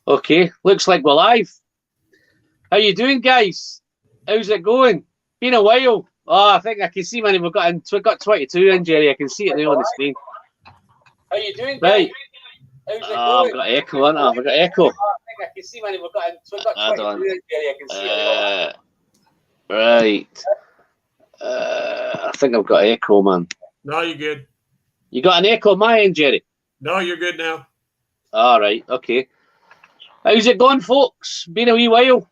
Okay, looks like we're live. How you doing, guys? How's it going? Been a while. Oh, I think I can see, man. We've got 22 in, Jerry. I can see it there on the screen. How you doing, right? How's it going? I've got echo, haven't I? I've got echo. I think I can see, man. We've got 22 in, Jerry. I can see it. Right. I think I've got echo, man. No, you're good. You got an echo on my end, Jerry? No, you're good now. All right. Okay. How's it going, folks? Been a wee while.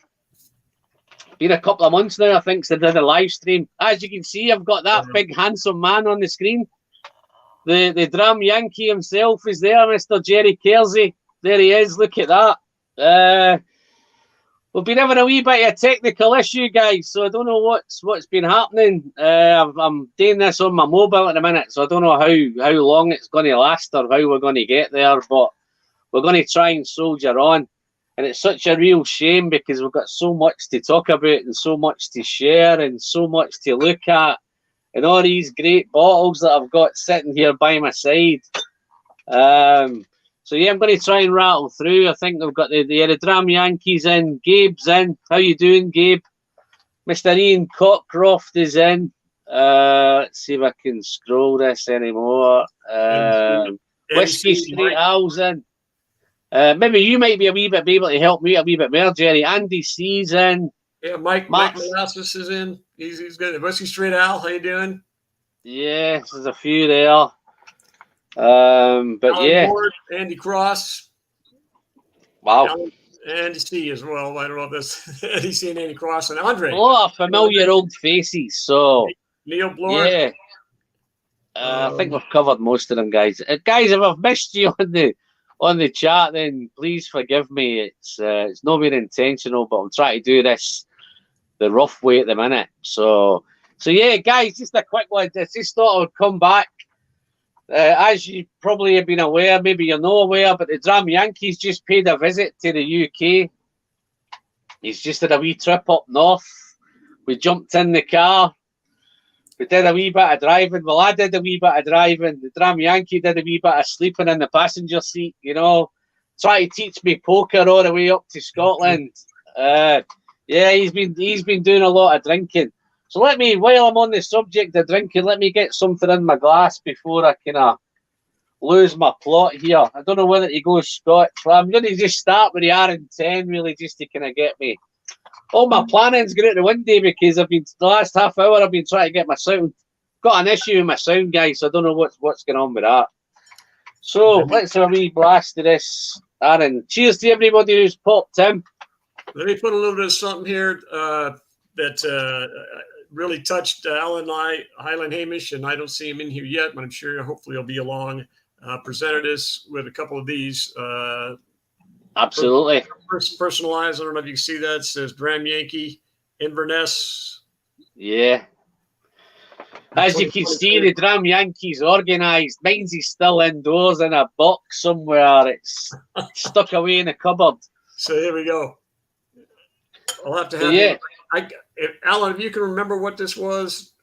Been a couple of months now, I think, since I did a live stream. As you can see, I've got that big, handsome man on the screen. The DRAM Yankee himself is there, Mr. Jerry Kersey. There he is. Look at that. We've been having a wee bit of a technical issue, guys, so I don't know what's been happening. I'm doing this on my mobile at the minute, so I don't know how long it's going to last or how we're going to get there, but we're going to try and soldier on. And it's such a real shame because we've got so much to talk about and so much to share and so much to look at. And all these great bottles that I've got sitting here by my side. So, yeah, I'm going to try and rattle through. I think we've got the DRAM Yankees in. Gabe's in. How you doing, Gabe? Mr. Ian Cockcroft is in. Let's see if I can scroll this anymore. Whiskey Street Owl's in. Maybe you might be able to help me a wee bit more, Jerry. Andy C's in. Yeah, Mike Molasses is in. He's good. Whiskey Street Owl, how you doing? Yeah, there's a few there. But Alan yeah. Ward, Andy Cross. Wow. Andy C as well. I don't know if that's Andy C and Andy Cross and Andre. A lot of familiar old faces. So Neil Bloor. Yeah. I think we've covered most of them, guys. Guys, if I've missed you on the chat, then please forgive me. It's not been intentional, but I'm trying to do this the rough way at the minute. So yeah, guys, just a quick one. I just thought I would come back. As you probably have been aware, maybe you're not aware, but the DRAM Yankees just paid a visit to the UK. He's just had a wee trip up north. We jumped in the car. We did a wee bit of driving. Well, I did a wee bit of driving. The DRAM Yankee did a wee bit of sleeping in the passenger seat, you know. Try to teach me poker all the way up to Scotland. Yeah, he's been doing a lot of drinking. So while I'm on the subject of drinking, let me get something in my glass before I kind of lose my plot here. I don't know whether to go Scotch. Well, I'm going to just start with the R10, really, just to kind of get me. All my planning's going out the window because the last half hour I've been trying to get my sound. Got an issue with my sound, guys, so I don't know what's going on with that. So let's have a wee blast of this. Aaron, cheers to everybody who's popped in. Let me put a little bit of something here that really touched Alan Highland Hamish, and I don't see him in here yet, but I'm sure hopefully he'll be along. Presented us with a couple of these. Absolutely. Personalized. I don't know if you can see that. It says DRAM Yankee, Inverness. Yeah. As you can see, the DRAM Yankees organised. Mine's is still indoors in a box somewhere. It's stuck away in a cupboard. So here we go. I'll have to have Alan, if you can remember what this was.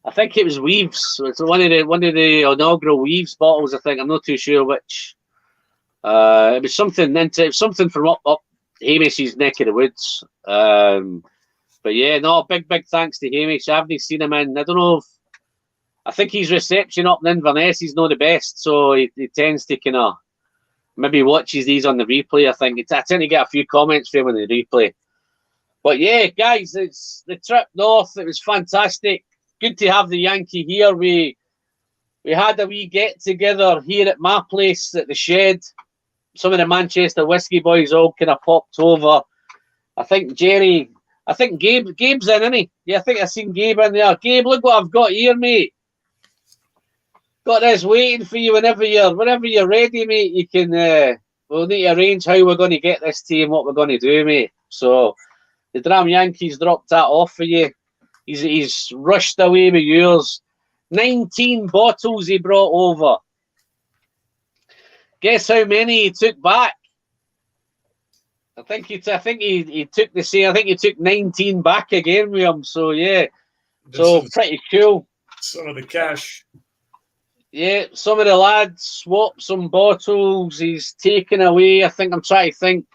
I think it was Weaves. It's one of the inaugural Weaves bottles, I think. I'm not too sure which. It was something from up Hamish's neck of the woods. But yeah, no, big thanks to Hamish. I haven't seen him in. I don't know if I think his reception up in Inverness is not the best, so he tends to kind of maybe watches these on the replay. I tend to get a few comments from him on the replay. But yeah, guys, it's the trip north. It was fantastic. Good to have the Yankee here. We had a wee get together here at my place at the shed. Some of the Manchester whiskey boys all kind of popped over. I think Gabe's in, isn't he? Yeah, I think I've seen Gabe in there. Gabe, look what I've got here, mate. Got this waiting for you whenever you're ready, mate. You can we'll need to arrange how we're going to get this to you and what we're going to do, mate. So the DRAM Yankees dropped that off for you. He's rushed away with yours. 19 bottles he brought over. Guess how many he took back? I think he took the same. I think he took 19 back again with him. So yeah, pretty cool. Some of the cash. Yeah, some of the lads swapped some bottles. He's taken away. I'm trying to think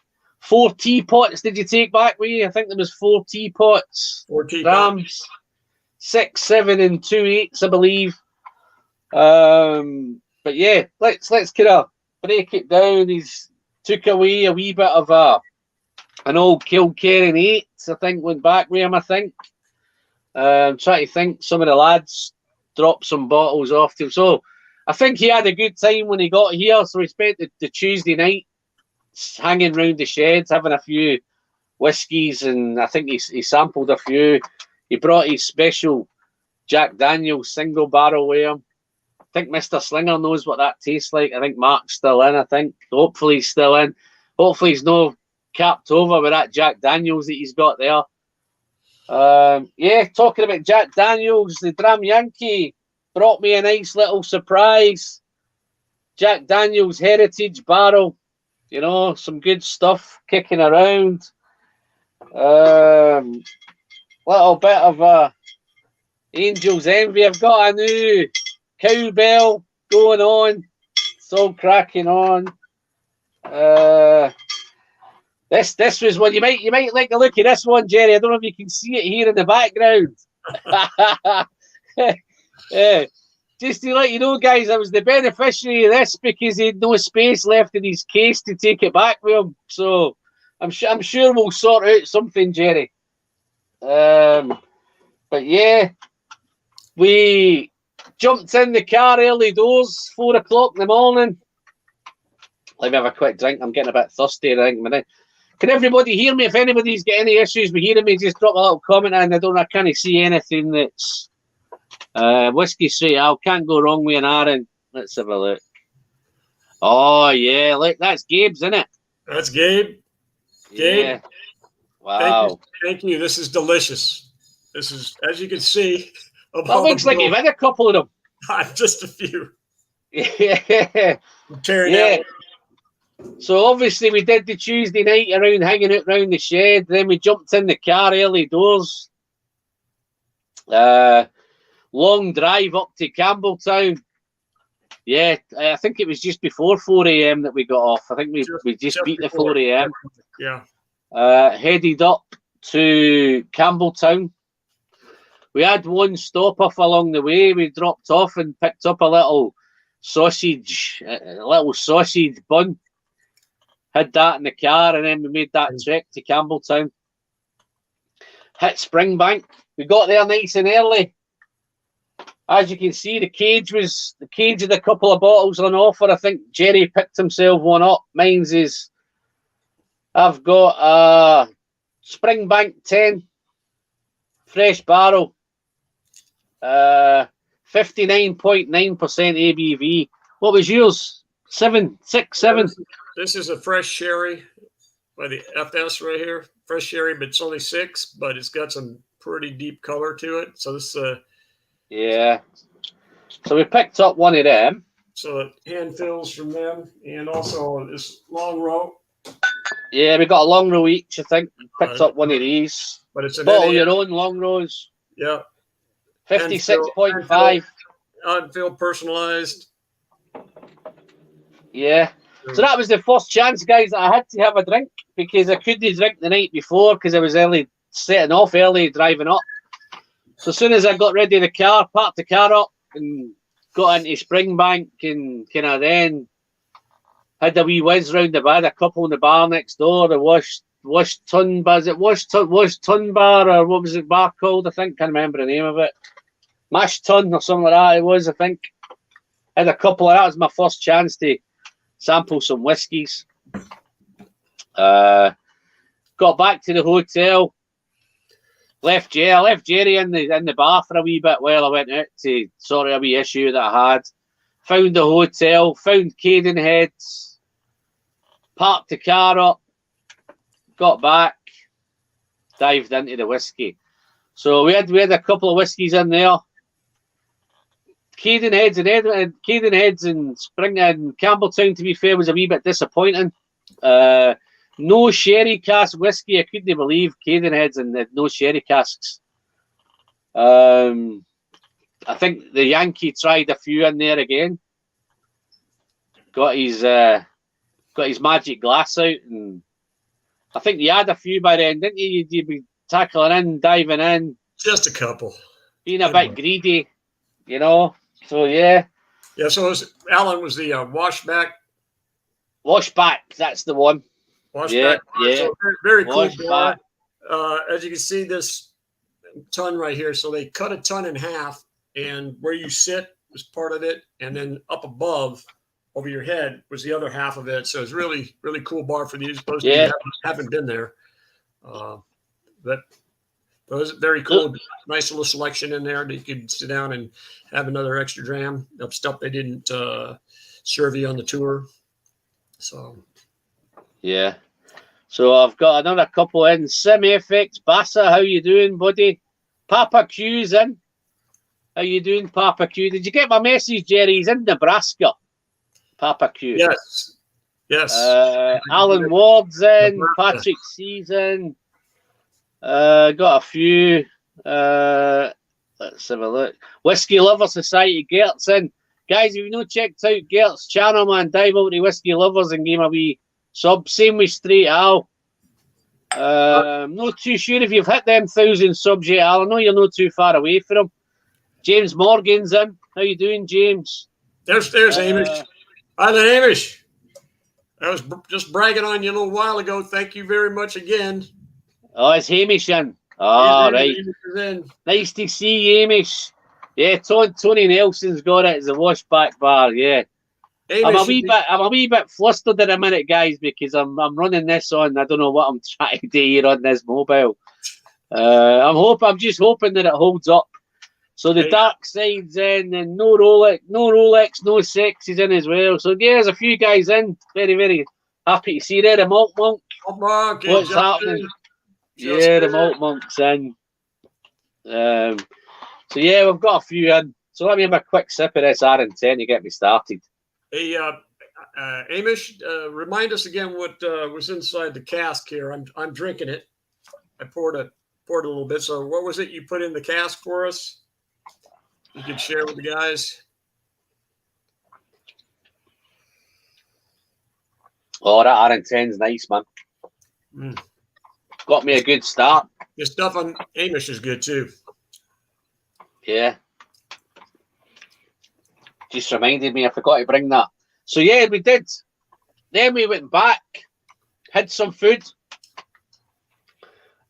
4 teapots did you take back with you? I think there was 4 teapots. 4 teapots. Drams, 6, 7, and 2 8s, I believe. But yeah, let's kind of break it down. He's took away a wee bit of an old Kilkerran 8, I think, went back with him, I think. Trying to think, some of the lads dropped some bottles off to him. So I think he had a good time when he got here. So he spent the Tuesday night hanging round the sheds, having a few whiskies, and I think he sampled a few. He brought his special Jack Daniels single barrel with him. I think Mr. Slinger knows what that tastes like. I think Mark's still in, I think. Hopefully he's still in. Hopefully he's no capped over with that Jack Daniels that he's got there. Yeah, talking about Jack Daniels, the DRAM Yankee brought me a nice little surprise. Jack Daniels Heritage Barrel. You know, some good stuff kicking around. Little bit of Angel's Envy. I've got a new cowbell going on. It's all cracking on. This was one you might like a look at this one, Jerry. I don't know if you can see it here in the background. Yeah. Just to let you know, guys, I was the beneficiary of this because he had no space left in his case to take it back with him. So I'm sure we'll sort out something, Jerry. But yeah, we jumped in the car early doors, 4 o'clock in the morning. Let me have a quick drink. I'm getting a bit thirsty, I think. Can everybody hear me? If anybody's got any issues with hearing me, just drop a little comment in. I can't see anything that's whiskey straight out. Can't go wrong with an Aaron. Let's have a look. Oh yeah, look, that's Gabe's, isn't it? That's Gabe. Gabe. Yeah. Wow. Thank you. This is delicious. This is, as you can see. That looks like you've had a couple of them. Just a few. Yeah. I'm tearing out. So obviously we did the Tuesday night around hanging out around the shed. Then we jumped in the car early doors. Long drive up to Campbeltown. Yeah, I think it was just before 4 a.m. that we got off. I think we just beat the 4 a.m. Yeah. Headed up to Campbeltown. We had one stop off along the way. We dropped off and picked up a little sausage bun. Had that in the car, and then we made that trek to Campbeltown. Hit Springbank. We got there nice and early. As you can see, the cage had a couple of bottles on offer. I think Jerry picked himself one up. Mine's is, I've got a Springbank 10 fresh barrel, 59.9% ABV. What was yours? 7, 6, 7. This is a fresh sherry by the FS right here. Fresh sherry, but it's only 6, but it's got some pretty deep color to it. So this yeah. So we picked up one of them. So it hand fills from them, and also this long row. Yeah, we got a long row each, I think. Picked up one of these. But it's an bottle your own long rows. Yeah. 56.5. Unfilled, personalized. Yeah. So that was the first chance, guys, that I had to have a drink because I couldn't drink the night before because I was setting off early, driving up. So as soon as I got ready the car, parked the car up and got into Springbank and kind of then had a wee whiz round the bar, a couple in the bar next door, the Wash Tun Bar. Is it Wash Tun Bar or what was the bar called? I think, can't remember the name of it. Mash Tun or something like that it was, I think. Had a couple of that. Was my first chance to sample some whiskies. Got back to the hotel. Left Jerry in the bar for a wee bit while I went out to sort out a wee issue that I had. Found the hotel, found Cadenheads, parked the car up, got back, dived into the whiskey. So we had a couple of whiskies in there. Cadenheads and Spring and Campbeltown, to be fair, was a wee bit disappointing. No sherry cask whiskey. I couldn't believe Cadenheads and no sherry casks. I think the Yankee tried a few in there again. Got his magic glass out and I think you had a few by then, didn't you? You'd be tackling in, diving in. Just a couple. Being a bit greedy, you know. So, yeah. Yeah, so Alan was the washback. Washback, that's the one. Washback. Yeah. So very cool bar. Washback. As you can see, this ton right here. So they cut a ton in half, and where you sit was part of it, and then up above over your head was the other half of it. So it's really, really cool bar for these. Those who haven't been there. But it was very cool. Nice little selection in there that you could sit down and have another extra dram of stuff they didn't serve you on the tour. So, yeah. So I've got another couple in. Semi-FX. Bassa, how you doing, buddy? Papa Q's in. How you doing, Papa Q? Did you get my message, Jerry? He's in Nebraska. Papa Q. Yes. Yes. Alan Ward's in. Patrick C's in. Got a few. Let's have a look. Whiskey Lover Society, Gert's in. Guys, if you've not checked out Gert's channel, man, dive over to Whiskey Lovers and give him a wee sub. Same with Straight Al. I'm not too sure if you've hit them 1,000 subs yet, Al. I know you're not too far away from them. James Morgan's in. How you doing, James? There's Amish. Hi there, Amish. I was just bragging on you a little while ago. Thank you very much again. Oh, it's Hamish in. Oh, right. Nice to see you, Hamish. Yeah, Tony Nelson's got it. It's a washback bar, yeah. I'm a wee bit flustered in a minute, guys, because I'm running this on. I don't know what I'm trying to do here on this mobile. I'm just hoping that it holds up. So the dark side's in, and no Rolex, no sex is in as well. So yeah, there's a few guys in. Very, very happy to see there. The Malt Monk. What's happening? Yeah, the Malt Monk's in. So yeah, we've got a few in. So let me have a quick sip of this R10 to get me started. Hey, Amish, remind us again what was inside the cask here. I'm drinking it. I poured a little bit. So what was it you put in the cask for us? You could share with the guys. Oh, that R10's nice, man. Got me a good start. The stuff on Amish is good too. Yeah. Just reminded me I forgot to bring that. So yeah, we did. Then we went back, had some food,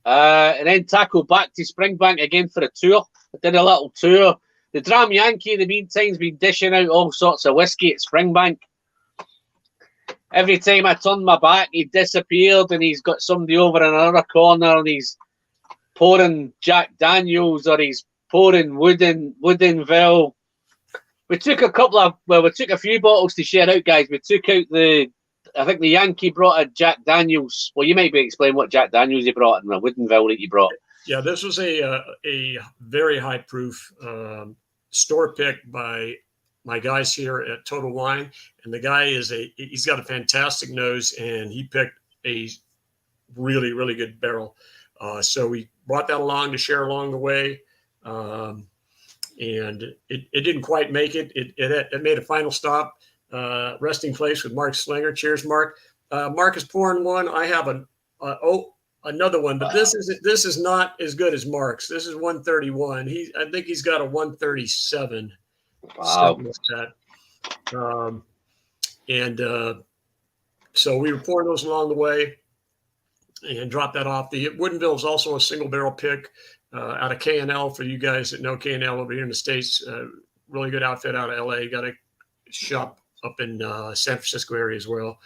and then tackled back to Springbank again for a tour. I did a little tour. The DRAM Yankee, in the meantime, has been dishing out all sorts of whiskey at Springbank. Every time I turned my back, he disappeared, and he's got somebody over in another corner, and he's pouring Jack Daniels, or he's pouring Woodinville. We took a few bottles to share out, guys. We took out I think the Yankee brought a Jack Daniels. Well, you might be explaining what Jack Daniels he brought and a Woodinville that you brought. Yeah, this was a very high proof store pick by my guys here at Total Wine, and the guy he's got a fantastic nose, and he picked a really, really good barrel. So we brought that along to share along the way. And it didn't quite make it. It made a final stop, resting place with Mark Slinger. Cheers, Mark. Mark is pouring one. I have another one, but this is not as good as Mark's. This is 131. I think he's got a 137. Wow. Like that. So we were pouring those along the way and dropped that off. The Woodinville is also a single barrel pick. Out of K&L, for you guys that know K&L over here in the States, really good outfit out of LA. Got a shop up in San Francisco area as well,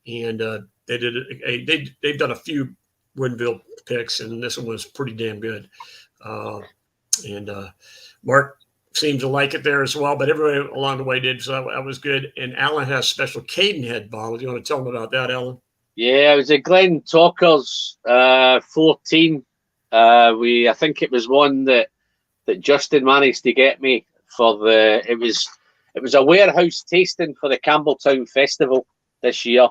and they've done a few Woodinville picks, and this one was pretty damn good. And Mark seemed to like it there as well, but everybody along the way did, so that was good. And Alan has special Cadenhead bottle. Do you want to tell them about that, Alan? Yeah, it was a Glen Talkers 14. I think it was one that Justin managed to get me for it was a warehouse tasting for the Campbeltown Festival this year.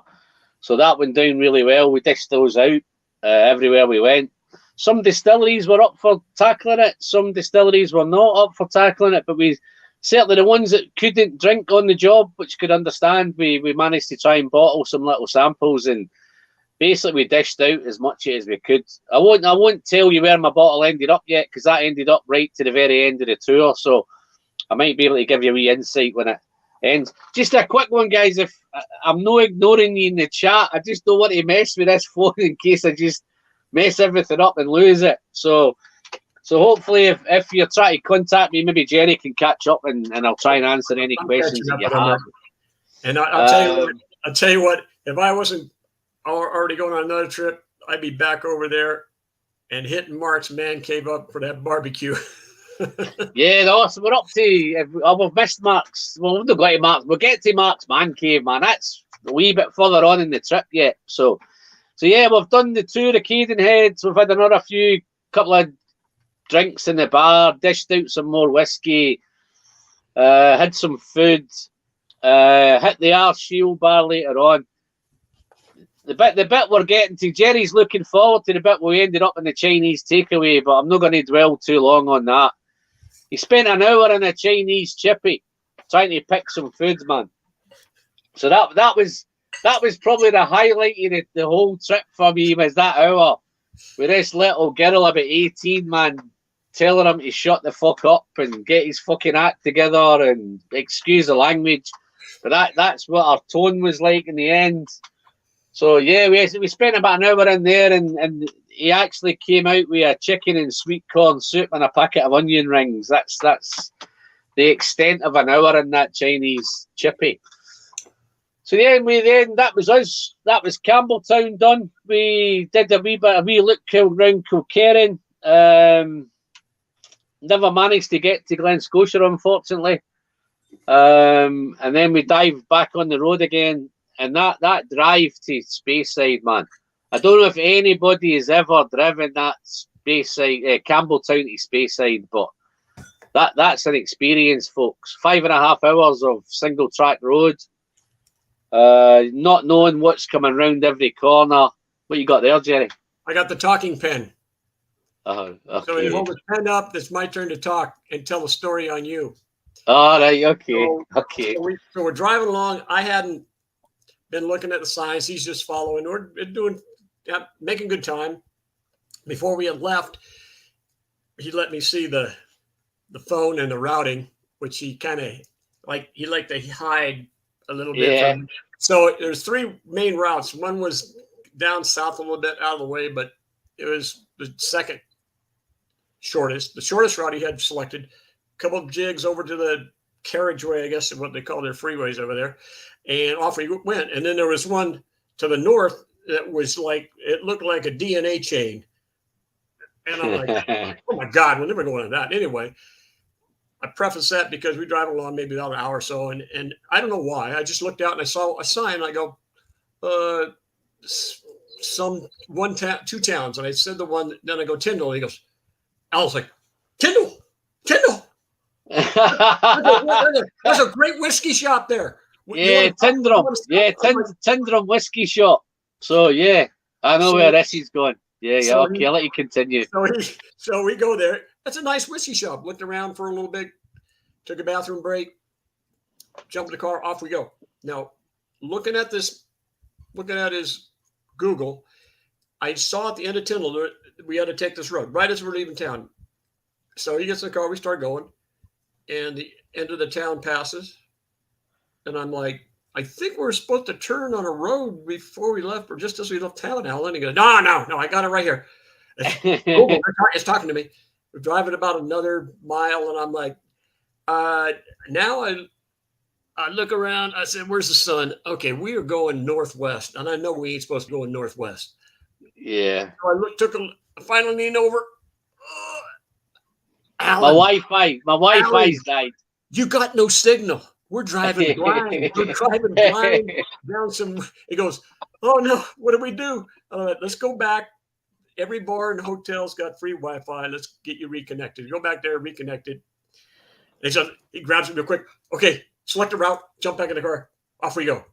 So that went down really well. We dished those out everywhere we went. Some distilleries were up for tackling it. Some distilleries were not up for tackling it, but we certainly the ones that couldn't drink on the job, which could understand, we managed to try and bottle some little samples and basically we dished out as much as we could. I won't tell you where my bottle ended up yet, because that ended up right to the very end of the tour. So I might be able to give you a wee insight when it ends. Just a quick one, guys. If I'm not ignoring you in the chat, I just don't want to mess with this phone in case I just mess everything up and lose it. So hopefully, if you're trying to contact me, maybe Jerry can catch up and I'll try and answer any questions that you have. And I'll tell you what, if I wasn't already going on another trip, I'd be back over there and hitting Mark's man cave up for that barbecue. Yeah, no, so we're up to. We've missed Mark's. Well, we've not got to Mark's. We'll get to Mark's man cave, man. That's a wee bit further on in the trip yet. So yeah, we've done the tour of Cadenheads. We've had another couple of drinks in the bar, dished out some more whiskey, had some food, hit the Arshield bar later on. The bit we're getting to, Jerry's looking forward to the bit where we ended up in the Chinese takeaway, but I'm not going to dwell too long on that. He spent an hour in a Chinese chippy trying to pick some food, man. So that was probably the highlight of the whole trip for me, was that hour with this little girl about 18, man, telling him to shut the fuck up and get his fucking act together and excuse the language. But that's what our tone was like in the end. So yeah, we spent about an hour in there, and he actually came out with a chicken and sweet corn soup and a packet of onion rings. That's the extent of an hour in that Chinese chippy. So then that was us. That was Campbeltown done. We did a wee look around Kilkerran. Never managed to get to Glen Scotia, unfortunately. And then we dived back on the road again. And that drive to Speyside, man. I don't know if anybody has ever driven that Speyside, Campbeltown to Speyside, but that's an experience, folks. 5.5 hours of single track road, not knowing what's coming round every corner. What you got there, Jerry? I got the talking pen. Okay. So when you hold the pen up, it's my turn to talk and tell a story on you. All right, okay. So we're driving along. I hadn't been looking at the signs. He's just following. We're making good time. Before we had left, he let me see the phone and the routing, which he kind of liked to hide a little bit. Yeah. So there's 3 main routes. One was down south a little bit out of the way, but it was the second shortest. The shortest route he had selected. A couple of jigs over to the carriageway, I guess is what they call their freeways over there. And off we went. And then there was one to the north that was like, it looked like a DNA chain. And I'm like, oh my God, we're never going on that. Anyway, I preface that because we drive along maybe about an hour or so. And I don't know why. I just looked out and I saw a sign. And I go, 2 towns. And I said the one, then I go, Tyndall. And he goes, I was like, Tyndall. There's a great whiskey shop there. Yeah, Tyndrum. Yeah, Tyndrum whiskey shop. So yeah, I know where this is going. Yeah, okay, I'll let you continue. So we go there. That's a nice whiskey shop. Looked around for a little bit, took a bathroom break, jumped in the car, off we go. Now, looking at his Google, I saw at the end of Tyndall we had to take this road right as we're leaving town. So he gets in the car, we start going, and the end of the town passes. And I'm like, I think we're supposed to turn on a road before we left, or just as we left town, Alan. And he goes, no, I got it right here. Google, it's talking to me. We're driving about another mile, and I'm like, now I look around. I said, where's the sun? Okay, we are going northwest, and I know we ain't supposed to go northwest. Yeah. So I finally leaned over. Alan, my Wi-Fi's died. You got no signal. We're driving blind. Down some. He goes, oh no, what do we do? Let's go back. Every bar and hotel's got free Wi-Fi. Let's get you reconnected. Go back there, reconnected. And he grabs me real quick. Okay, select a route, jump back in the car. Off we go.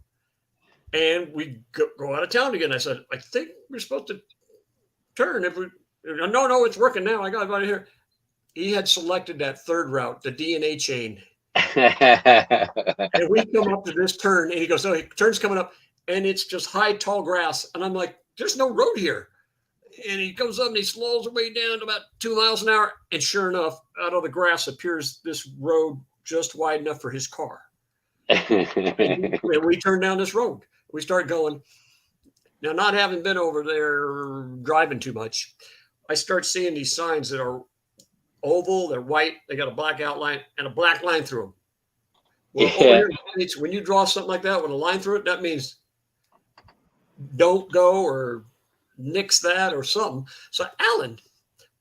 And we go out of town again. I said, I think we're supposed to turn. No, it's working now. I got it right here. He had selected that third route, the DNA chain. And we come up to this turn, and he goes, "Oh, turn's coming up, and it's just high, tall grass." And I'm like, there's no road here. And he comes up and he slows way down to about 2 miles an hour. And sure enough, out of the grass appears this road just wide enough for his car. And we turn down this road. We start going. Now, not having been over there driving too much, I start seeing these signs that are oval, they're white, they got a black outline and a black line through them. Well, over here in the States, when you draw something like that with a line through it, that means don't go or nix that or something. So, Alan,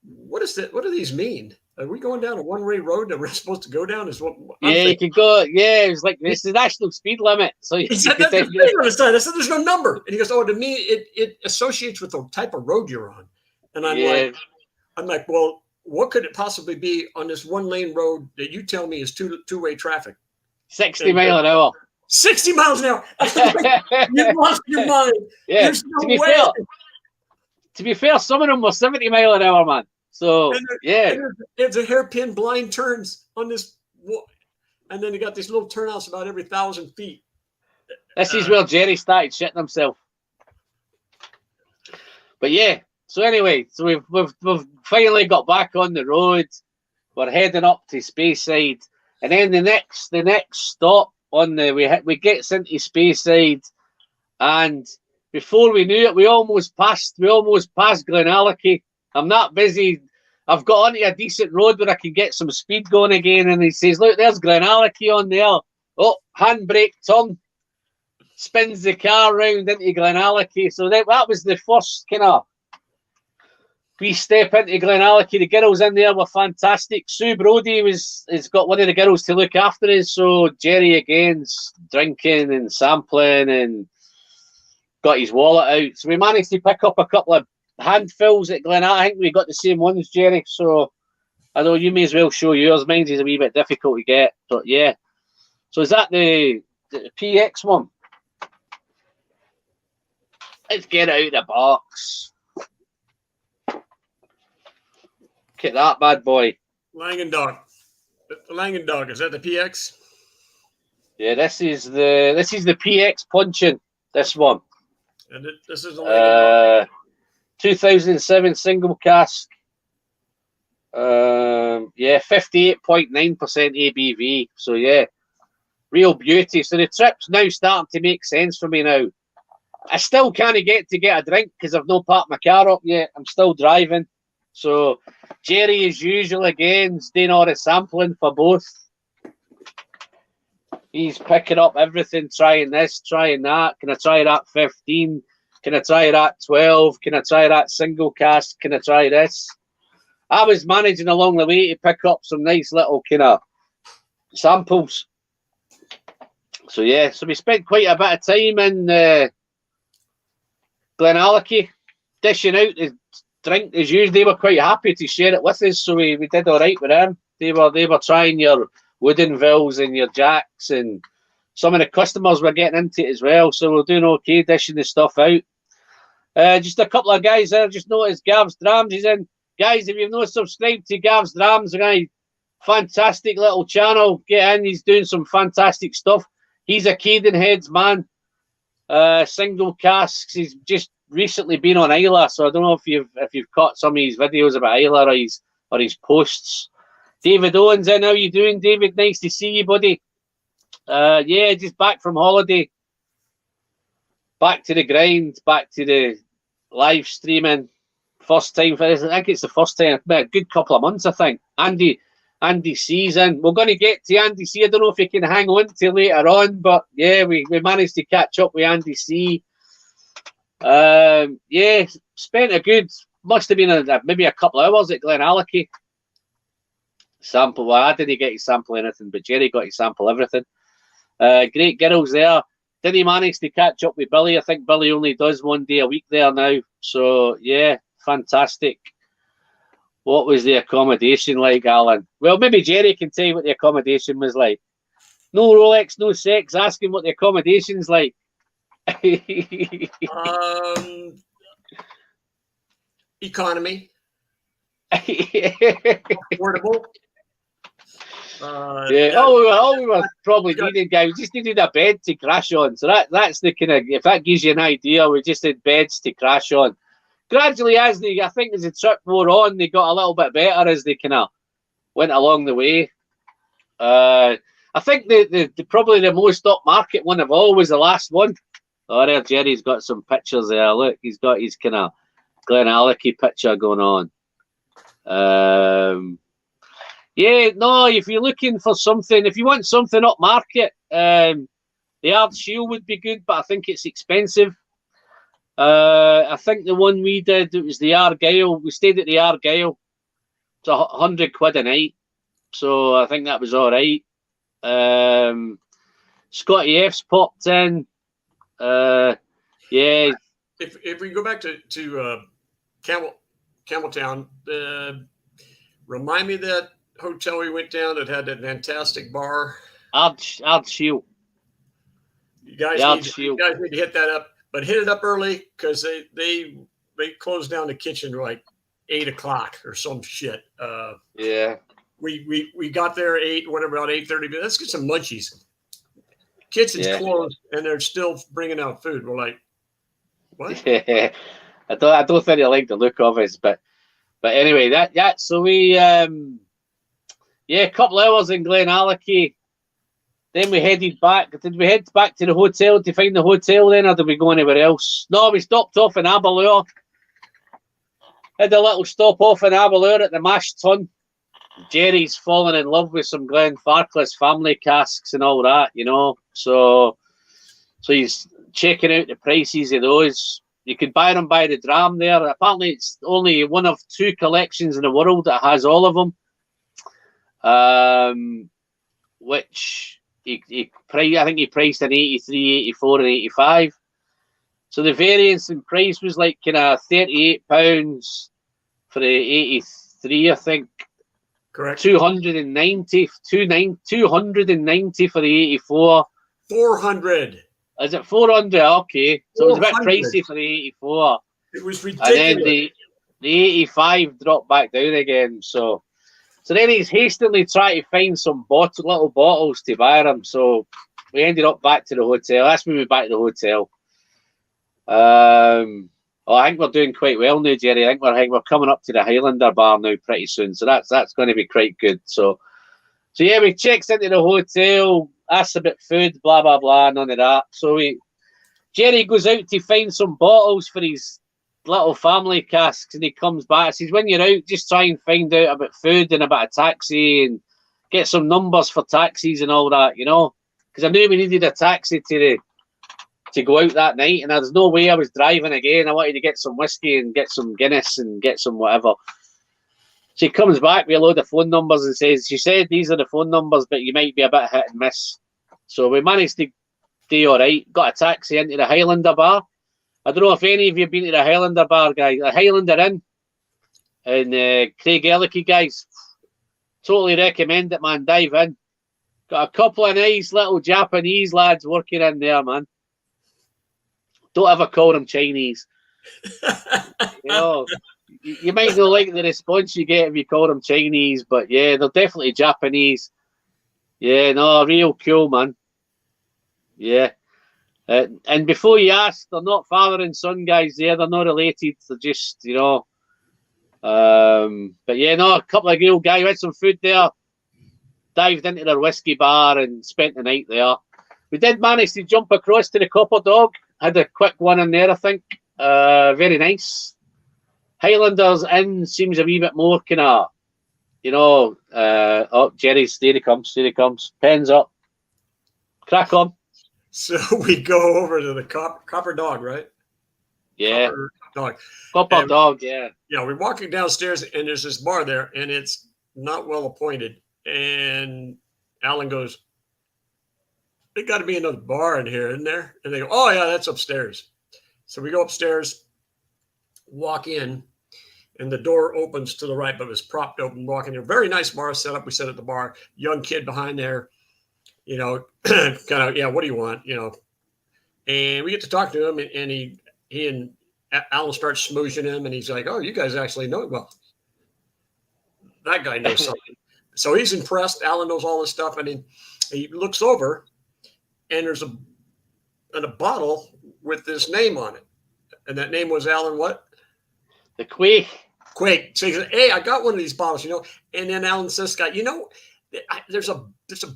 what is that? What do these mean? Are we going down a one-way road that we're supposed to go down? Is what you can go. Yeah, it was like it's the national speed limit. So he said that's the thing on the sign. I said there's no number, and he goes, "Oh, to me, it associates with the type of road you're on." And I'm like, well, what could it possibly be on this one-lane road that you tell me is two-way traffic? 60 miles an hour. 60 miles an hour. You lost your mind. Yeah. There's no way. To be fair, some of them were 70 miles an hour, man. So, There's a hairpin blind turns on this. And then they got these little turnouts about every 1,000 feet. This is where Jerry started shitting himself. But yeah, so anyway, so we've finally got back on the road. We're heading up to Speyside. And then the next stop on we gets into Speyside, and before we knew it, we almost passed GlenAllachie. I'm not busy. I've got onto a decent road where I can get some speed going again. And he says, "Look, there's GlenAllachie on there." Oh, handbrake turn, spins the car round into GlenAllachie. So that was the first kind of we step into GlenAllachie. The girls in there were fantastic. Sue Brodie has got one of the girls to look after us. So Jerry again's drinking and sampling and got his wallet out. So we managed to pick up a couple of handfuls at GlenAllachie. I think we got the same ones, Jerry. So I know you may as well show yours. Mine's is a wee bit difficult to get, but yeah. So is that the PX one? Let's get out of the box. Look at that bad boy. Langendog. The Langendog, is that the PX? Yeah, this is the PX punching. This one. And this is the Langendog. 2007 single cask. 58.9% ABV. So yeah, real beauty. So the trip's now starting to make sense for me now. I still can't get a drink because I've not parked my car up yet. I'm still driving. So Jerry, as usual, again, is doing all the sampling for both. He's picking up everything, trying this, trying that. Can I try that 15? Can I try that 12? Can I try that single cask? Can I try this? I was managing along the way to pick up some nice little kind of samples. So yeah, so we spent quite a bit of time in GlenAllachie dishing out the drink as usual. They were quite happy to share it with us, so we did all right with them. They were trying your Woodenvilles and your Jacks, and some of the customers were getting into it as well. So we're doing okay dishing the stuff out. Just a couple of guys there. Just noticed Gav's Drams is in. Guys, if you've not subscribed to Gav's Drams, guy, fantastic little channel. Get in. He's doing some fantastic stuff. He's a Cadenheads man. Single casks. He's just recently been on Isla, so I don't know if you've caught some of his videos about Isla or his posts. David Owens in. How you doing, David? Nice to see you, buddy. Yeah, just back from holiday. Back to the grind. Back to the live streaming. First time for this. I think it's the first time. It's been a good couple of months, I think. Andy C's in. We're going to get to Andy C. I don't know if you can hang on till later on, but yeah, we managed to catch up with Andy C. Yeah, spent a good, must have been maybe a couple of hours at GlenAllachie. Sample, well, I didn't get to sample anything, but Jerry got to sample everything. Great girls there. Didn't he manage to catch up with Billy? I think Billy only does one day a week there now. So yeah, fantastic. What was the accommodation like, Alan? Well, maybe Jerry can tell you what the accommodation was like. No Rolex, no sex. Ask him what the accommodation's like. Economy. Affordable. Yeah. All we were probably needing, guys, we just needed a bed to crash on. So that's the kind of, if that gives you an idea, we just had beds to crash on. Gradually, as the trip wore on, they got a little bit better as they kind of went along the way. I think the probably the most upmarket one of all was the last one. Oh, there, Jerry's got some pictures there. Look, he's got his kind of GlenAllachie picture going on. Yeah, no, if you're looking for something, if you want something upmarket, the Ard Shield would be good, but I think it's expensive. I think the one we did, it was the Argyle. We stayed at the Argyle. It's £100 a night, so I think that was all right. Scotty F's popped in. Yeah. If we go back to Campbeltown, remind me of that hotel we went down that had that fantastic bar. Ard Shield. You guys need to hit that up, but hit it up early because they closed down the kitchen like 8 o'clock or some shit. Yeah. We got there at 8, whatever, about 8:30. But let's get some munchies. Kitchen's closed and they're still bringing out food. We're like, what? Yeah. I don't think I like the look of it, but anyway, so we a couple hours in GlenAllachie. Then we headed back. Did we head back to the hotel to find the hotel then, or did we go anywhere else? No, we stopped off in Balblair. Had a little stop off in Balblair at the Mash Tun. Jerry's fallen in love with some Glenfarclas family casks and all that, you know. So he's checking out the prices of those. You could buy them by the DRAM there. Apparently, it's only one of 2 collections in the world that has all of them. Which I think he priced in 83, 84, and 85. So the variance in price was like kind of £38 for the 83, I think. Correct. 290 for the 84. 400. Is it 400? Okay. So it was a bit pricey for the 84. It was ridiculous. And then the 85 dropped back down again. So then he's hastily trying to find some little bottles to buy them. So we ended up back to the hotel. That's when we went back to the hotel. I think we're doing quite well now, Jerry. I think we're coming up to the Highlander bar now pretty soon. So that's going to be quite good. So yeah, we checks into the hotel, asks about food, blah blah blah, none of that. So Jerry goes out to find some bottles for his little family casks, and he comes back. Says, when you're out, just try and find out about food and about a taxi and get some numbers for taxis and all that, you know, because I knew we needed a taxi to go out that night, and there's no way I was driving again. I wanted to get some whiskey and get some Guinness and get some whatever. She comes back with a load of phone numbers and says, she said these are the phone numbers, but you might be a bit hit and miss. So we managed to do all right. Got a taxi into the Highlander bar. I don't know if any of you have been to the Highlander bar, guys. The Highlander Inn in Clynelish, guys. Totally recommend it, man. Dive in. Got a couple of nice little Japanese lads working in there, man. Don't ever call them Chinese. You know, you might not like the response you get if you call them Chinese, but yeah, they're definitely Japanese. Yeah, no, real cool, man. Yeah. And before you ask, they're not father and son, guys. They're not related. They're just, you know. But yeah, no, a couple of real guys. We had some food there. Dived into their whiskey bar and spent the night there. We did manage to jump across to the Copper Dog. Had a quick one in there, I think. Very nice. Highlanders Inn seems a wee bit more kind of, you know. Oh, Jerry's, there he comes. Pens up. Crack on. So we go over to the Copper Dog, right? Yeah. Copper Dog, yeah. Yeah, we're walking downstairs, and there's this bar there, and it's not well appointed. And Alan goes, there got to be another bar in here, isn't there? And they go, oh, yeah, that's upstairs. So we go upstairs, walk in, and the door opens to the right, but it was propped open, walking in. Very nice bar set up. We sit at the bar, young kid behind there, you know, kind of, yeah, what do you want, you know? And we get to talk to him, and he and Alan starts smooching him, and he's like, oh, you guys actually know him. Well, that guy knows something. so he's impressed. Alan knows all this stuff, and he looks over, and there's a bottle with this name on it, and that name was Alan what? The Quake. Quake. So he said, "Hey, I got one of these bottles, you know." And then Alan says, "Guy, you know, there's a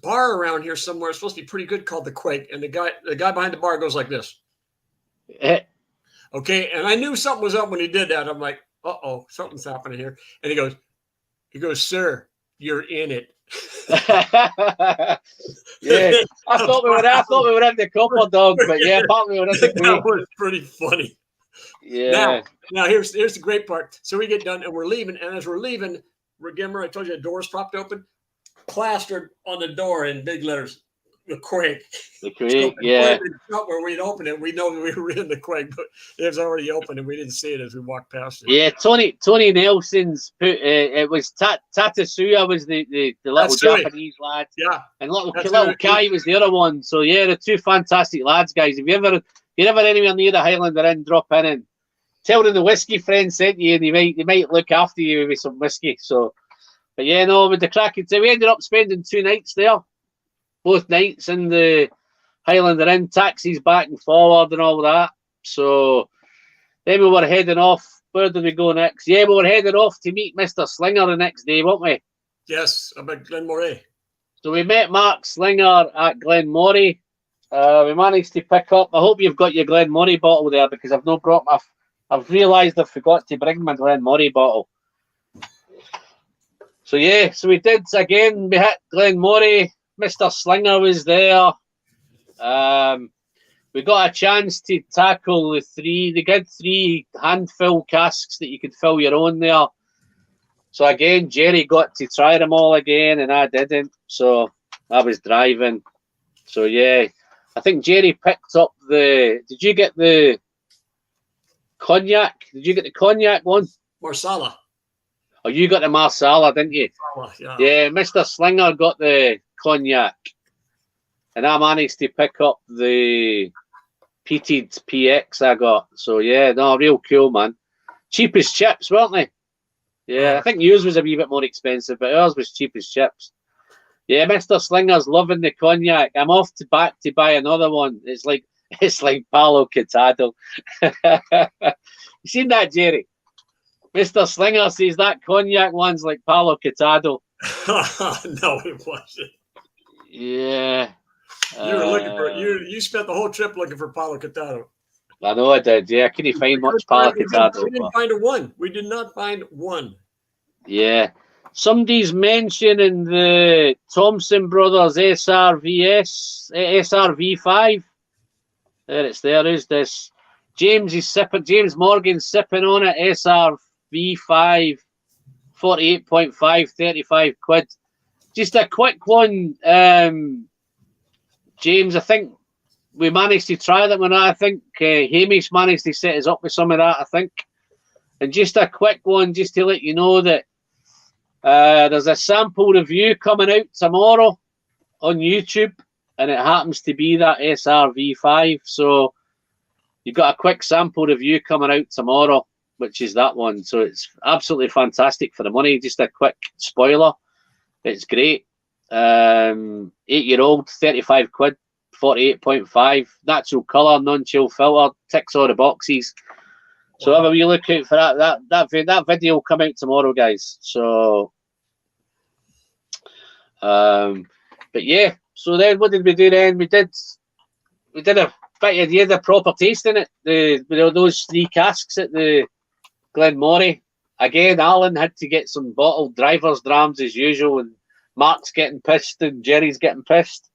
bar around here somewhere. It's supposed to be pretty good called the Quake." And the guy behind the bar goes like this. Okay, and I knew something was up when he did that. I'm like, "Uh-oh, something's happening here." And he goes, "Sir, you're in it." Yeah, I thought we were in the copper dog, but yeah, apparently we were in the Quake. That was pretty funny. Yeah. Now here's the great part. So we get done and we're leaving, and as we're leaving, remember I told you the door's propped open, plastered on the door in big letters, the Quake. The Quake, yeah. Not where we'd open it. We know we were in the Quake, but it was already open and we didn't see it as we walked past it. Yeah, Tony Nelson's put it was Tatasuya was the little Japanese lad. Yeah. And little Kai was the other one. So yeah, the two fantastic lads, guys. If you're ever anywhere near the Highlander Inn, drop in and tell them the whiskey friend sent you, and they might look after you with some whiskey. So, but yeah, no, with the cracking, so we ended up spending 2 nights there, both nights in the Highlander Inn, taxis back and forward and all that. So then we were heading off. Where did we go next? Yeah, we were heading off to meet Mr. Slinger the next day, weren't we? Yes, I'm at Glen Moray. So we met Mark Slinger at Glen Moray. We managed to pick up. I hope you've got your Glen Moray bottle there, because I've not brought my. I've realised I forgot to bring my Glen Moray bottle. So yeah, so we did again. We hit Glen Moray. Mr. Slinger was there. We got a chance to tackle they got 3 handful casks that you could fill your own there. So again, Jerry got to try them all again, and I didn't. So I was driving. So yeah, I think Jerry picked up did you get the cognac? Did you get the cognac one? Marsala. Oh, you got the Marsala, didn't you? Yeah. Yeah, Mr. Slinger got the cognac. And I managed to pick up the peated PX I got. So yeah, no, real cool, man. Cheap as chips, weren't they? Yeah, I think yours was a wee bit more expensive, but ours was cheap as chips. Yeah, Mr. Slinger's loving the cognac. I'm off back to buy another one. It's like Palo Cortado. You seen that, Jerry? Mr. Slinger says that cognac one's like Palo Cortado. No, it wasn't. Yeah. You were looking for you spent the whole trip looking for Palo Cortado. I know I did. Yeah, I couldn't find much Palo Cortado. We didn't find one. We did not find one. Yeah. Somebody's mentioning the Thompson Brothers SRV5. There it's there. Who's this? James Morgan's sipping on it. SRV5, 48.5, 35 quid. Just a quick one, James. I think we managed to try that one. I think Hamish managed to set us up with some of that, I think. And just a quick one, just to let you know that there's a sample review coming out tomorrow on YouTube, and it happens to be that SRV5. So you've got a quick sample review coming out tomorrow, which is that one. So it's absolutely fantastic for the money. Just a quick spoiler. It's great. 8-year-old, 35 quid, 48.5. Natural colour, non-chill filter, ticks all the boxes. So have a wee look out for that video will come out tomorrow, guys. So, but yeah. So then, what did we do then? We did a bit of a proper tasting it. Those 3 casks at the Glen Moray. Again, Alan had to get some bottled driver's drams as usual, and Mark's getting pissed and Jerry's getting pissed.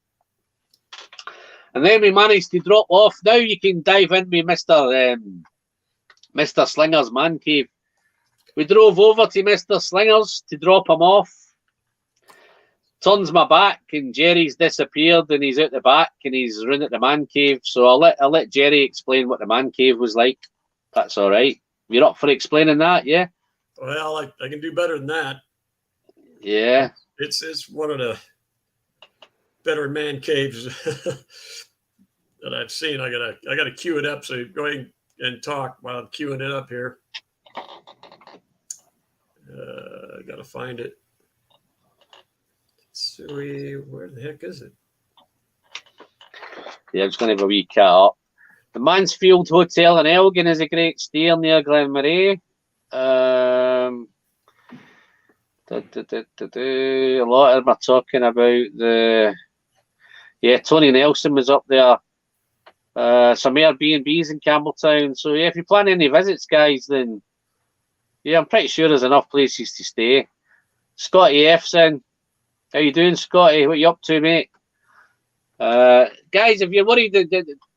And then we managed to drop off. Now you can dive in with Mr. Slinger's man cave. We drove over to Mr. Slinger's to drop him off. Turns my back and Jerry's disappeared and he's out the back and he's run at the man cave. So I'll let Jerry explain what the man cave was like. That's all right. You're up for explaining that, yeah? Well, I can do better than that. Yeah. It's one of the better man caves that I've seen. I gotta queue it up, so go ahead and talk while I'm queuing it up here. I gotta find it. Stewie, where the heck is it? Yeah, I'm just going to have a wee cut up. The Mansfield Hotel in Elgin is a great stay near Glen Moray. A lot of them are talking about the... Yeah, Tony Nelson was up there. Some Airbnbs in Campbeltown. So, yeah, if you plan any visits, guys, then... Yeah, I'm pretty sure there's enough places to stay. Scotty F's in. How you doing, Scotty? What you up to, mate? Guys, if you're worried,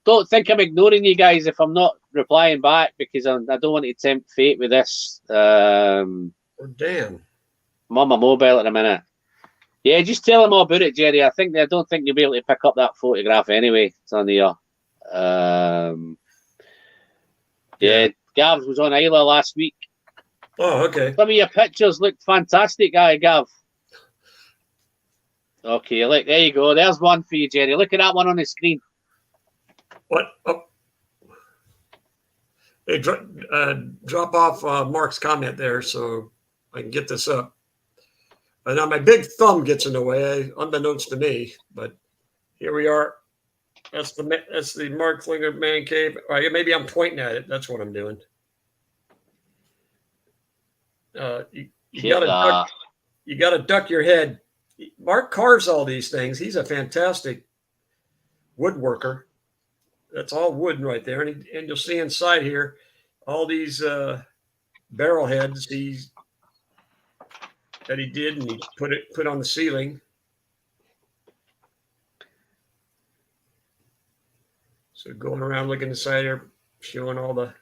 don't think I'm ignoring you guys if I'm not replying back, because I don't want to tempt fate with this. Oh, damn. I'm on my mobile at the minute. Yeah, just tell them all about it, Jerry. I don't think you'll be able to pick up that photograph anyway. It's on here. Yeah, Gav was on Isla last week. Oh, okay. Some of your pictures looked fantastic, Gav. Okay, look, there you go. There's one for you, Jerry. Look at that one on the screen. What? Oh. Hey, drop off Mark's comment there so I can get this up. Now my big thumb gets in the way, unbeknownst to me, but here we are. That's the Mark Flinger Man Cave. All right, maybe I'm pointing at it. That's what I'm doing. You gotta duck your head. Mark carves all these things. He's a fantastic woodworker. That's all wood right there, and you'll see inside here all these barrel heads that he did, and he put on the ceiling. So going around looking inside here, showing all the.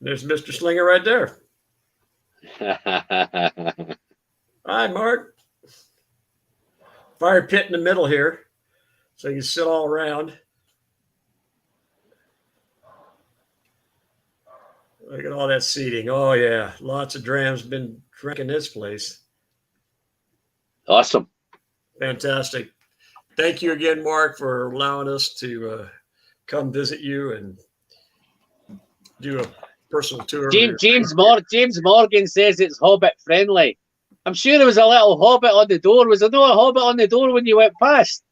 There's Mr. Slinger right there. Hi, Mark. Fire pit in the middle here, so you can sit all around. Look at all that seating. Oh, yeah. Lots of drams been drinking this place. Awesome. Fantastic. Thank you again, Mark, for allowing us to come visit you and do a personal tour. James Morgan says it's Hobbit friendly. I'm sure there was a little Hobbit on the door. Was there no Hobbit on the door when you went past?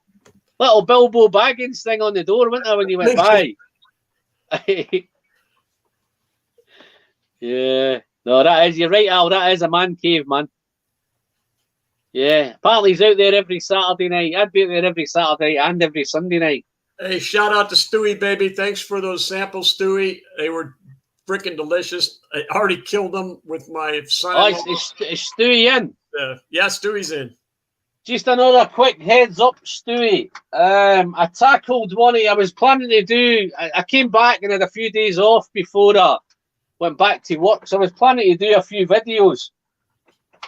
Little Bilbo Baggins thing on the door, wasn't there, when you went by? Yeah. No, you're right, Al. That is a man cave, man. Yeah. Apparently he's out there every Saturday night. I'd be out there every Saturday night and every Sunday night. Hey, shout out to Stewie, baby. Thanks for those samples, Stewie. They were freaking delicious. I already killed them with my son. Oh, is Stewie in? Yeah, Stewie's in. Just another quick heads up, Stewie. I tackled one I was planning to do. I came back and had a few days off before I went back to work. So I was planning to do a few videos.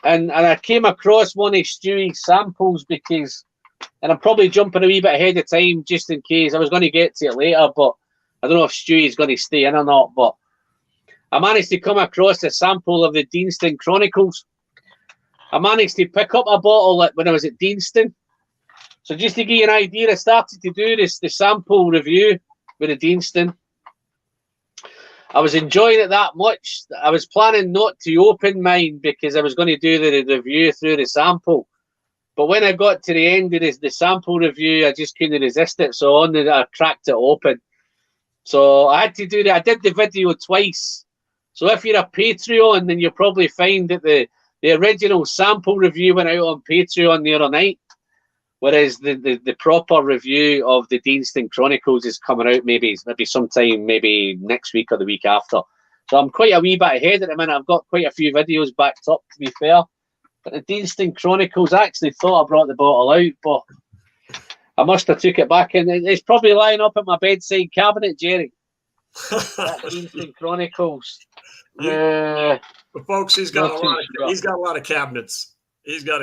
And I came across one of Stewie's samples because, and I'm probably jumping a wee bit ahead of time just in case. I was going to get to it later, but I don't know if Stewie's going to stay in or not. But I managed to come across a sample of the Deanston Chronicles. I managed to pick up a bottle when I was at Deanston. So just to give you an idea, I started to do the sample review with the Deanston. I was enjoying it that much. I was planning not to open mine because I was going to do the review through the sample. But when I got to the end of the sample review, I just couldn't resist it. So I cracked it open. So I had to do that. I did the video twice. So if you're a Patreon, then you'll probably find that the original sample review went out on Patreon the other night, whereas the proper review of the Deanston Chronicles is coming out maybe sometime maybe next week or the week after. So I'm quite a wee bit ahead at the minute. I've got quite a few videos backed up, to be fair. But the Deanston Chronicles, I actually thought I brought the bottle out, but I must have took it back in. It's probably lying up at my bedside cabinet, Jerry. That Deanston Chronicles. But folks, he's got a lot of cabinets. He's got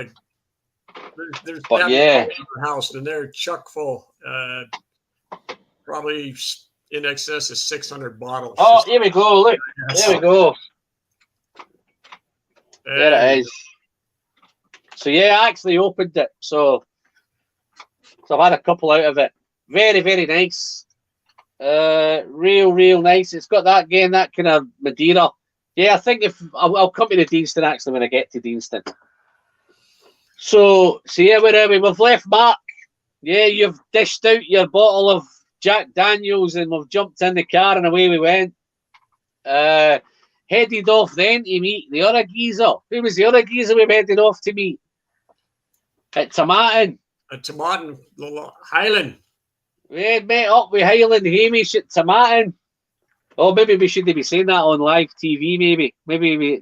there's cabinets all over the house, and they're chock full. Probably in excess of 600 bottles. Oh, here we go. Look, there we go. There it is. So yeah, I actually opened it. So I've had a couple out of it. Very, very nice. Real nice. It's got that kind of Madeira Yeah, I think if I'll come to the Deanston actually when I get to Deanston. So yeah, where are we? We've left Mark. Yeah, you've dished out your bottle of Jack Daniels and we've jumped in the car and away we went. Headed off then to meet the other geezer. Who was the other geezer we headed off to meet? At Tomatin. At Tomatin, Highland. We had met up with Highland Hamish at Tomatin. Oh, maybe we shouldn't be saying that on live TV, maybe. Maybe.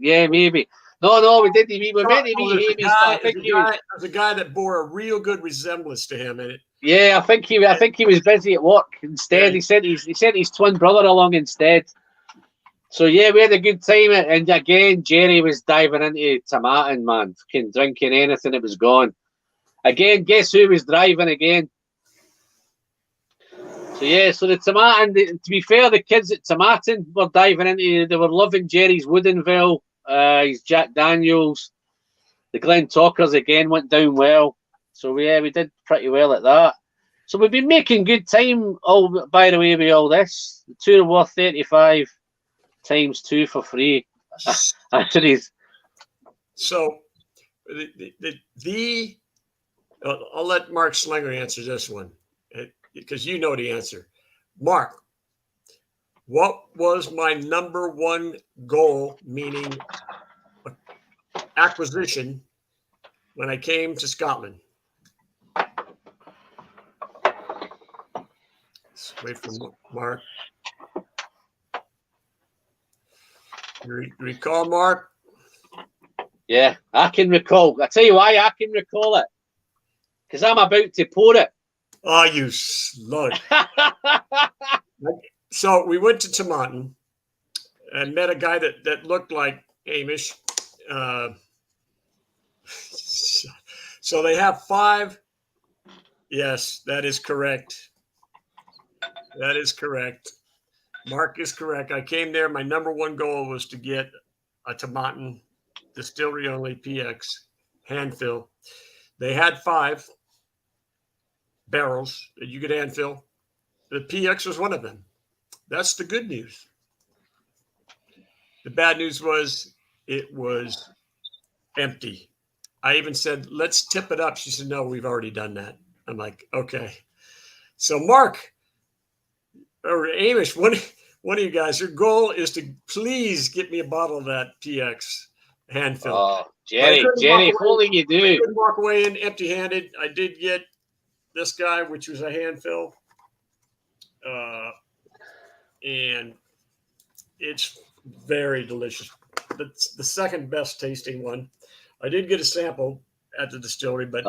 No, we didn't meet. We meant to meet Hamish, but I think there's a guy that bore a real good resemblance to him in it. Yeah, I think he was busy at work instead. Yeah. He sent his twin brother along instead. So yeah, we had a good time, and again, Jerry was diving into Tomatin, man, fucking drinking anything that was gone. Again, guess who was driving again? So yeah, so the Tomatin. To be fair, the kids at Tomatin were diving into. They were loving Jerry's Woodenville, his Jack Daniels. The Glen Talkers again went down well. So yeah, we did pretty well at that. So we've been making good time. All by the way, with all this, the tour worth 35 times 2 for free. So I'll let Mark Slinger answer this one because you know the answer. Mark, what was my number one goal, meaning acquisition, when I came to Scotland? Let's wait for Mark. You recall, Mark? Yeah, I can recall. I tell you why I can recall it. Because I'm about to pour it. Oh, you slug. So we went to Tomatin and met a guy that looked like Hamish. So they have 5. Yes, that is correct. That is correct. Mark is correct. I came there. My number one goal was to get a Tomatin distillery only PX hand fill. They had 5 barrels that you could hand fill. The PX was one of them. That's the good news. The bad news was it was empty. I even said, let's tip it up. She said, no, we've already done that. I'm like, okay. So Mark or Hamish, one of you guys, your goal is to please get me a bottle of that PX hand fill. Oh, Jenny, if only you do. I couldn't walk away in empty-handed. I did get this guy, which was a hand fill. And it's very delicious. That's the second best tasting one. I did get a sample at the distillery, but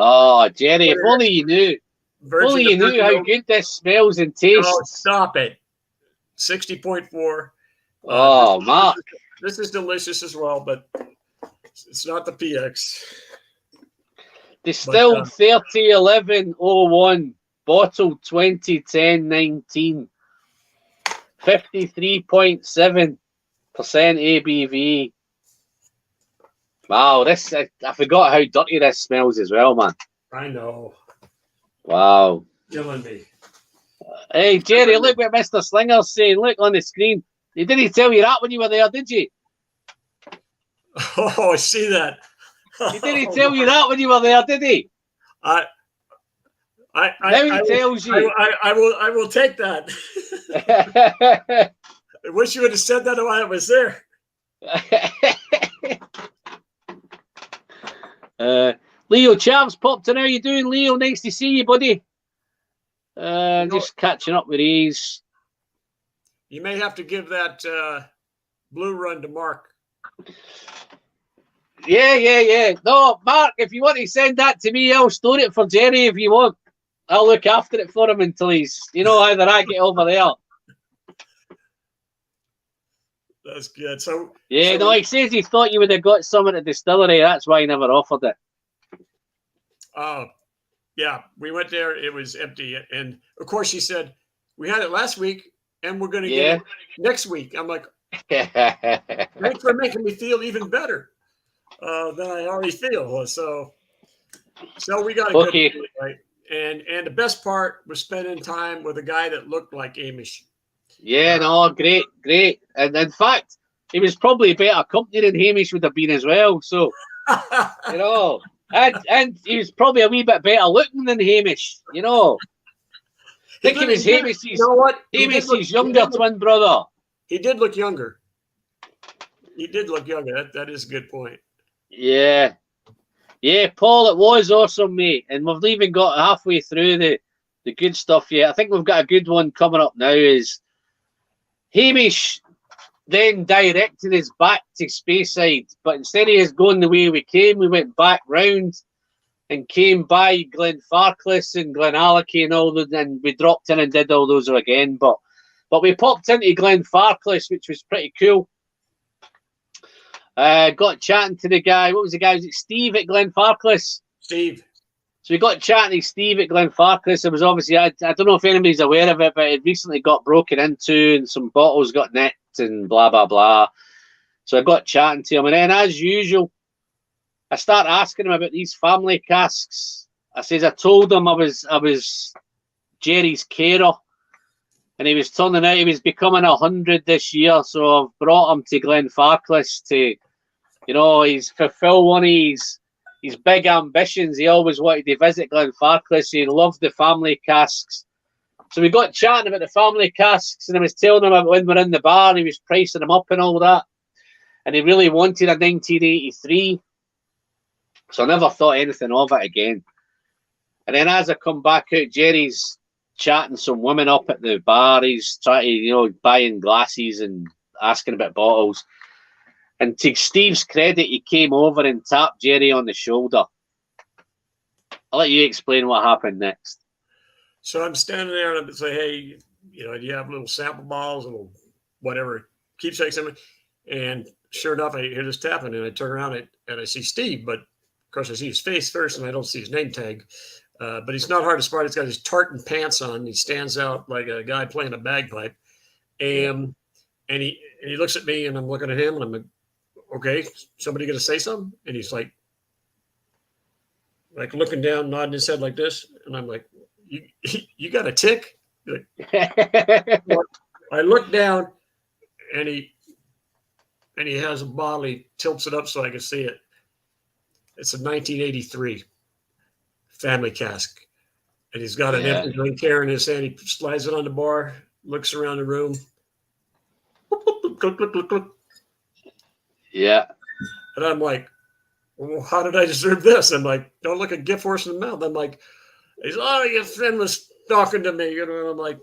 Jenny, if only you knew. If only you knew how good this smells and tastes. Oh, stop it. 60.4. Mark. This is delicious as well, but it's not the PX. Distilled 30/11/01, bottled 2010/19, 53.7% ABV. Wow, this I forgot how dirty this smells as well, man. I know. Wow. Killing me. Hey, Jerry, look what Mr. Slinger's saying. Look on the screen. He didn't tell you that when you were there, did you? Oh, I see that. He didn't tell you that when you were there, did he? Now he tells you. I will take that. I wish you would have said that while I was there. Leo Chavs popped in. How you doing, Leo? Nice to see you, buddy. Just catching up with these. You may have to give that blue run to Mark. Yeah. No, Mark, if you want to send that to me, I'll store it for Jerry if you want. I'll look after it for him until he's, either I get over there. That's good. So he says he thought you would have got some at the distillery. That's why he never offered it. Oh, yeah. We went there. It was empty. And, of course, he said, we had it last week, and we're going to get it next week. I'm like, thanks for making me feel even better than I already feel. So we got a good deal, right? And the best part was spending time with a guy that looked like Hamish. Yeah, no, great. And in fact, he was probably better company than Hamish would have been as well. So, you know, and he was probably a wee bit better looking than Hamish, you know. I think he was Hamish's, you know what? Hamish's younger twin brother. He did look younger. He did look younger. That is a good point. Yeah. Yeah, Paul, it was awesome, mate. And we've even got halfway through the good stuff yet. I think we've got a good one coming up now. Is Hamish then directed us back to Speyside, but instead of us going the way we came, we went back round and came by Glenfarclas and GlenAllachie and all those, and we dropped in and did all those again. But we popped into Glenfarclas, which was pretty cool. Got chatting to the guy. What was the guy? Was it Steve at Glenfarclas? Steve. So we got chatting to Steve at Glenfarclas. It was obviously, I don't know if anybody's aware of it, but it recently got broken into and some bottles got nicked and blah, blah, blah. So I got chatting to him. And then, as usual, I start asking him about these family casks. I told him I was Jerry's carer. And he was turning out, he was becoming 100 this year. So I've brought him to Glenfarclas to, you know, he's fulfill one of his big ambitions. He always wanted to visit Glenfarclas. He loved the family casks. So we got chatting about the family casks, and I was telling him about when we were in the bar, he was pricing them up and all that. And he really wanted a 1983. So I never thought anything of it again. And then as I come back out, Jerry's chatting some women up at the bar. He's trying to, you know, buying glasses and asking about bottles. And to Steve's credit, he came over and tapped Jerry on the shoulder. I'll let you explain what happened next. So I'm standing there and I say, hey, you know, do you have little sample bottles, little whatever, keepsakes in it? And sure enough, I hear this tapping and I turn around and I see Steve, but of course I see his face first and I don't see his name tag. But he's not hard to spot. He's got his tartan pants on. He stands out like a guy playing a bagpipe. And he looks at me and I'm looking at him and I'm like, okay, somebody going to say something? And he's like looking down, nodding his head like this. And I'm like, you got a tick? Like, I look down and he has a bottle. He tilts it up so I can see it. It's a 1983 family cask. And he's got an empty drink here in his hand. He slides it on the bar, looks around the room. Yeah. And I'm like, well, how did I deserve this? I'm like, don't look a gift horse in the mouth. I'm like, he's, oh, your friend was talking to me. You know, and I'm like,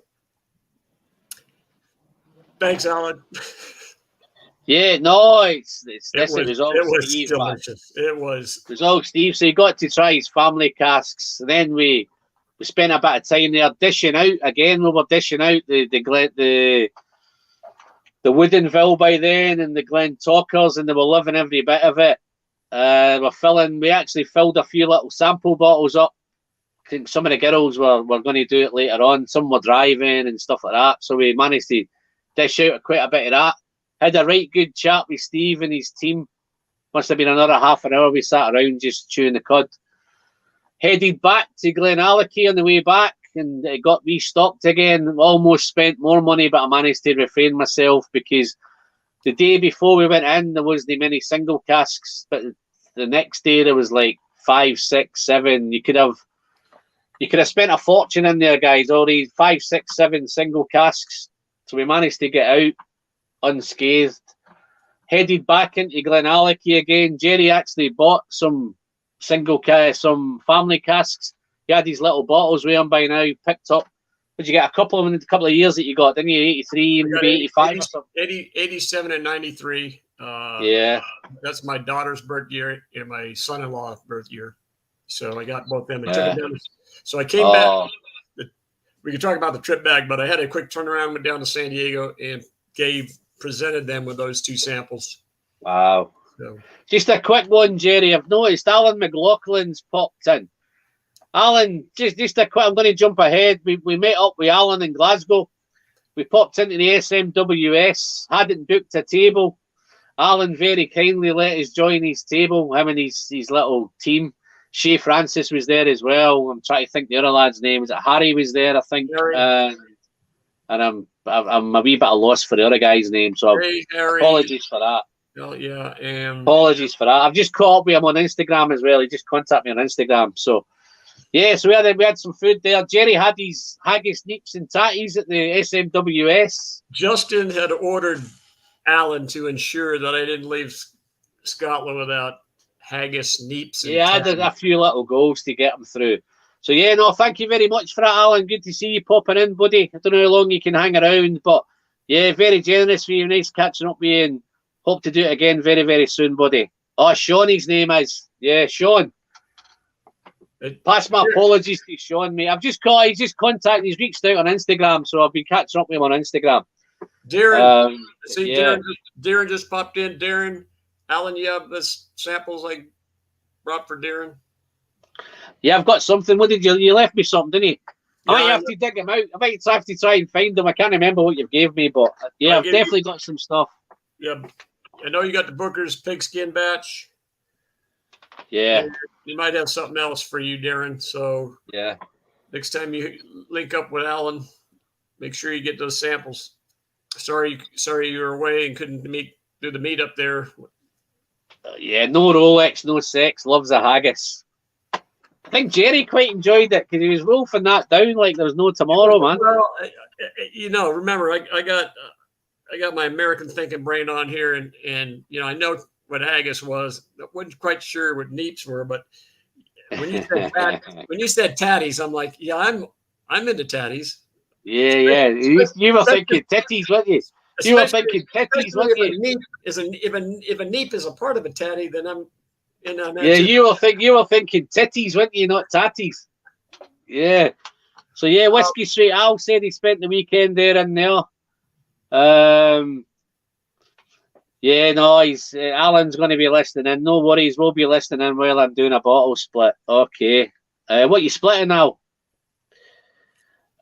thanks, Alan. Yeah, no, it was all Steve. Delicious. It was all Steve. So he got to try his family casks. And then we spent a bit of time there dishing out again. We were dishing out the Woodenville by then and the Glen Talkers, and they were loving every bit of it. We actually filled a few little sample bottles up. I think some of the girls were going to do it later on. Some were driving and stuff like that. So we managed to dish out quite a bit of that. Had a right good chat with Steve and his team. Must have been another half an hour we sat around just chewing the cud. Headed back to GlenAllachie on the way back, and it got restocked again. Almost spent more money, but I managed to refrain myself because the day before we went in, there wasn't many single casks, but the next day there was like 5, 6, 7. You could have spent a fortune in there, guys. All these 5, 6, 7 single casks. So we managed to get out unscathed. Headed back into GlenAllachie again. Jerry actually bought some some family casks. He had these little bottles with him by now. Picked up. Did you get a couple of them in a couple of years that you got? Didn't you? 83 and maybe 85 or something? 87 and 93. Yeah. That's my daughter's birth year and my son-in-law's birth year. So I got both them. I took them down. So I came back. We could talk about the trip back, but I had a quick turnaround, went down to San Diego and presented them with those 2 samples. Wow. So. Just a quick one, Jerry. I've noticed Alan McLaughlin's popped in. Alan, just a quick, I'm going to jump ahead. We met up with Alan in Glasgow. We popped into the SMWS, hadn't booked a table. Alan very kindly let us join his table, him and his little team. Shay Francis was there as well. I'm trying to think the other lad's name. Was it Harry was there, I think? and I'm a wee bit of loss for the other guy's name, so Hey, Harry. apologies for that. Oh, yeah. Apologies for that. I've just caught up with him on Instagram as well. He just contacted me on Instagram. So, yeah, so we had some food there. Jerry had his haggis, neeps and tatties at the SMWS. Justin had ordered Alan to ensure that I didn't leave Scotland without haggis, neeps, and I did a few little goals to get him through. So, yeah, no, thank you very much for that, Alan. Good to see you popping in, buddy. I don't know how long you can hang around, but, yeah, very generous for you. Nice catching up with you, and hope to do it again very, very soon, buddy. Oh, Sean, his name is. Yeah, Sean. Pass my apologies to Sean, mate. He's just contacted, he's reached out on Instagram, so I've been catching up with him on Instagram. Darren, Darren just popped in. Darren, Alan, you have this samples I brought for Darren? Yeah, I've got something. What did you left me something, didn't you? Yeah, I might have to dig them out. I might have to try and find them. I can't remember what you gave me, but yeah, I've definitely got some stuff. Yeah, I know you got the Booker's pigskin batch. Yeah. You might have something else for you, Darren. So yeah, next time you link up with Alan, make sure you get those samples. Sorry you were away and couldn't do the meet up there. Yeah, no Rolex, no sex, loves a haggis. I think Jerry quite enjoyed it because he was wolfing that down like there was no tomorrow, man. Well, remember, I got my American thinking brain on here, and I know what haggis was. I wasn't quite sure what neeps were, but when you said tatties, I'm like, yeah, I'm into tatties. Yeah. You were thinking titties, weren't you? You were thinking titties, weren't you? If a neep is a part of a tatty, then I'm. Yeah, you were thinking titties, weren't you? Not tatties. Yeah. So yeah, Whiskey Street. Al said he spent the weekend there and there. Yeah, no, Alan's going to be listening in. No worries, we'll be listening in while I'm doing a bottle split. Okay. What you splitting now?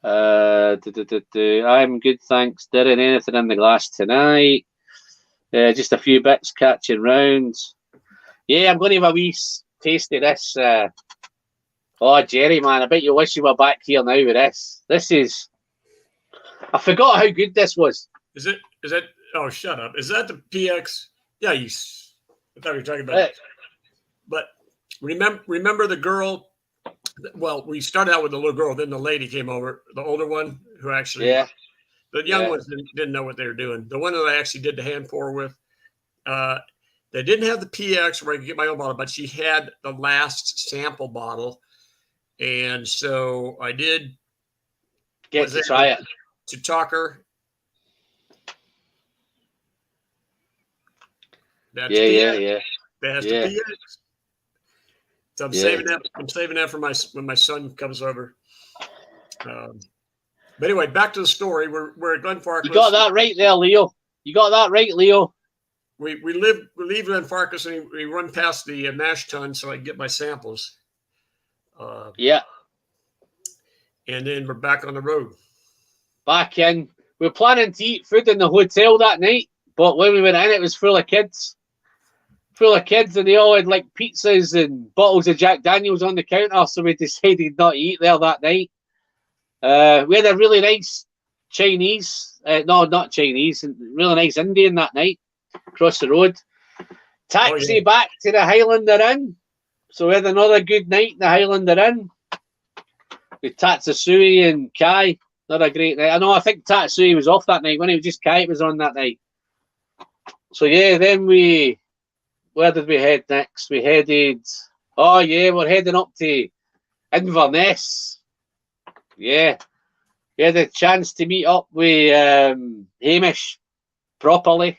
I'm good, thanks. Darren, anything in the glass tonight? Just a few bits catching rounds. Yeah, I'm going to have a wee taste of this. Oh, Jerry, man, I bet you wish you were back here now with this. This is... I forgot how good this was. Is it? Oh, shut up. Is that the PX? Yeah, I thought we were talking about it. But remember the girl? Well, we started out with the little girl, then the lady came over, the older one who actually... Yeah. The young ones didn't know what they were doing. The one that I actually did the hand pour with, they didn't have the PX where I could get my own bottle, but she had the last sample bottle. And so I did get to try it. To talk her. That's yeah. That's the PX. So I'm saving that. I'm saving that for when my son comes over. But anyway, back to the story. We're at Glenfarclas. You got that right there, Leo. You got that right, Leo. We leave Glenfarclas and we run past the mash tun so I can get my samples. Yeah. And then we're back on the road. Back in. We were planning to eat food in the hotel that night, but when we went in, it was full of kids. And they all had like pizzas and bottles of Jack Daniels on the counter, so we decided not to eat there that night. We had a really nice Chinese, not Chinese, really nice Indian that night across the road. Taxi back to the Highlander Inn. So we had another good night in the Highlander Inn with Tatsui and Kai. Another great night. I think Tatsui was off that night. When it was just Kai was on that night. So yeah, then where did we head next? We headed, we're heading up to Inverness. Yeah. We had a chance to meet up with Hamish properly.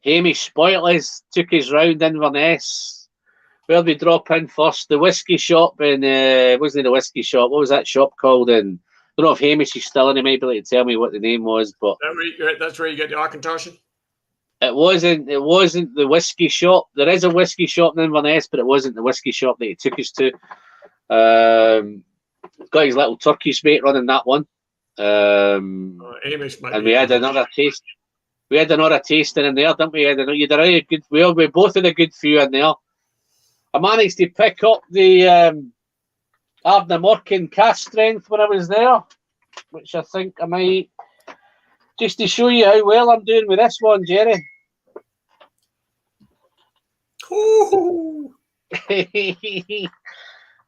Hamish spoiled us, took us round Inverness. Where did we drop in first? The whiskey shop wasn't the whiskey shop. What was that shop called? And I don't know if Hamish is still in. He might be able to tell me what the name was. But that's where you get the Accommodation? It wasn't the whiskey shop. There is a whiskey shop in Inverness, but it wasn't the whiskey shop that he took us to. Got his little Turkish mate running that one. Hamish might and we had another taste. We had another tasting in there, didn't we? We both had a good few in there. I managed to pick up the Ardnamurchan cast strength when I was there. which I think I might, just to show you how well I'm doing with this one, Jerry. Ooh.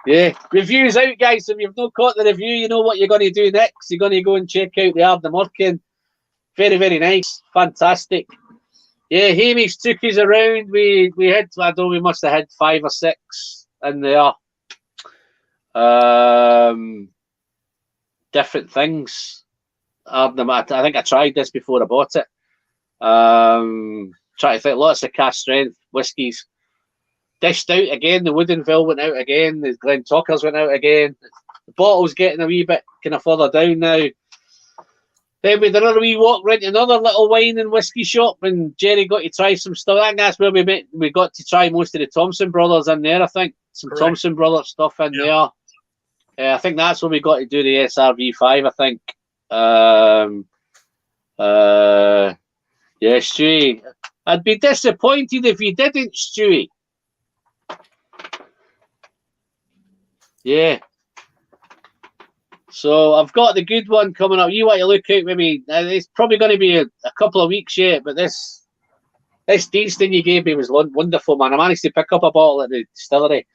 Yeah, review's out, guys. If you've not caught the review, you know what you're going to do next. You're going to go and check out the Ardnamurchan. Very, very nice. Fantastic. Yeah, Hamish took us around. We had, I don't know, we must have had 5 or 6 in there. Different things. I think I tried this before I bought it. Trying to think, lots of cast strength whiskies. Dished out again. The Woodinville went out again. The Glenfarclas went out again. The bottle's getting a wee bit kind of further down now. Then we did another wee walk right to another little wine and whiskey shop, and Jerry got to try some stuff. I think that's where we got to try most of the Thompson Brothers in there. I think some Correct. Thompson Brothers stuff in there. I think that's when we got to do the SRV5. I think. Yeah, Stewie. I'd be disappointed if you didn't, Stewie. Yeah. So I've got the good one coming up. You want to look out with me. It's probably going to be a couple of weeks yet, but this tasting you gave me was wonderful, man. I managed to pick up a bottle at the distillery.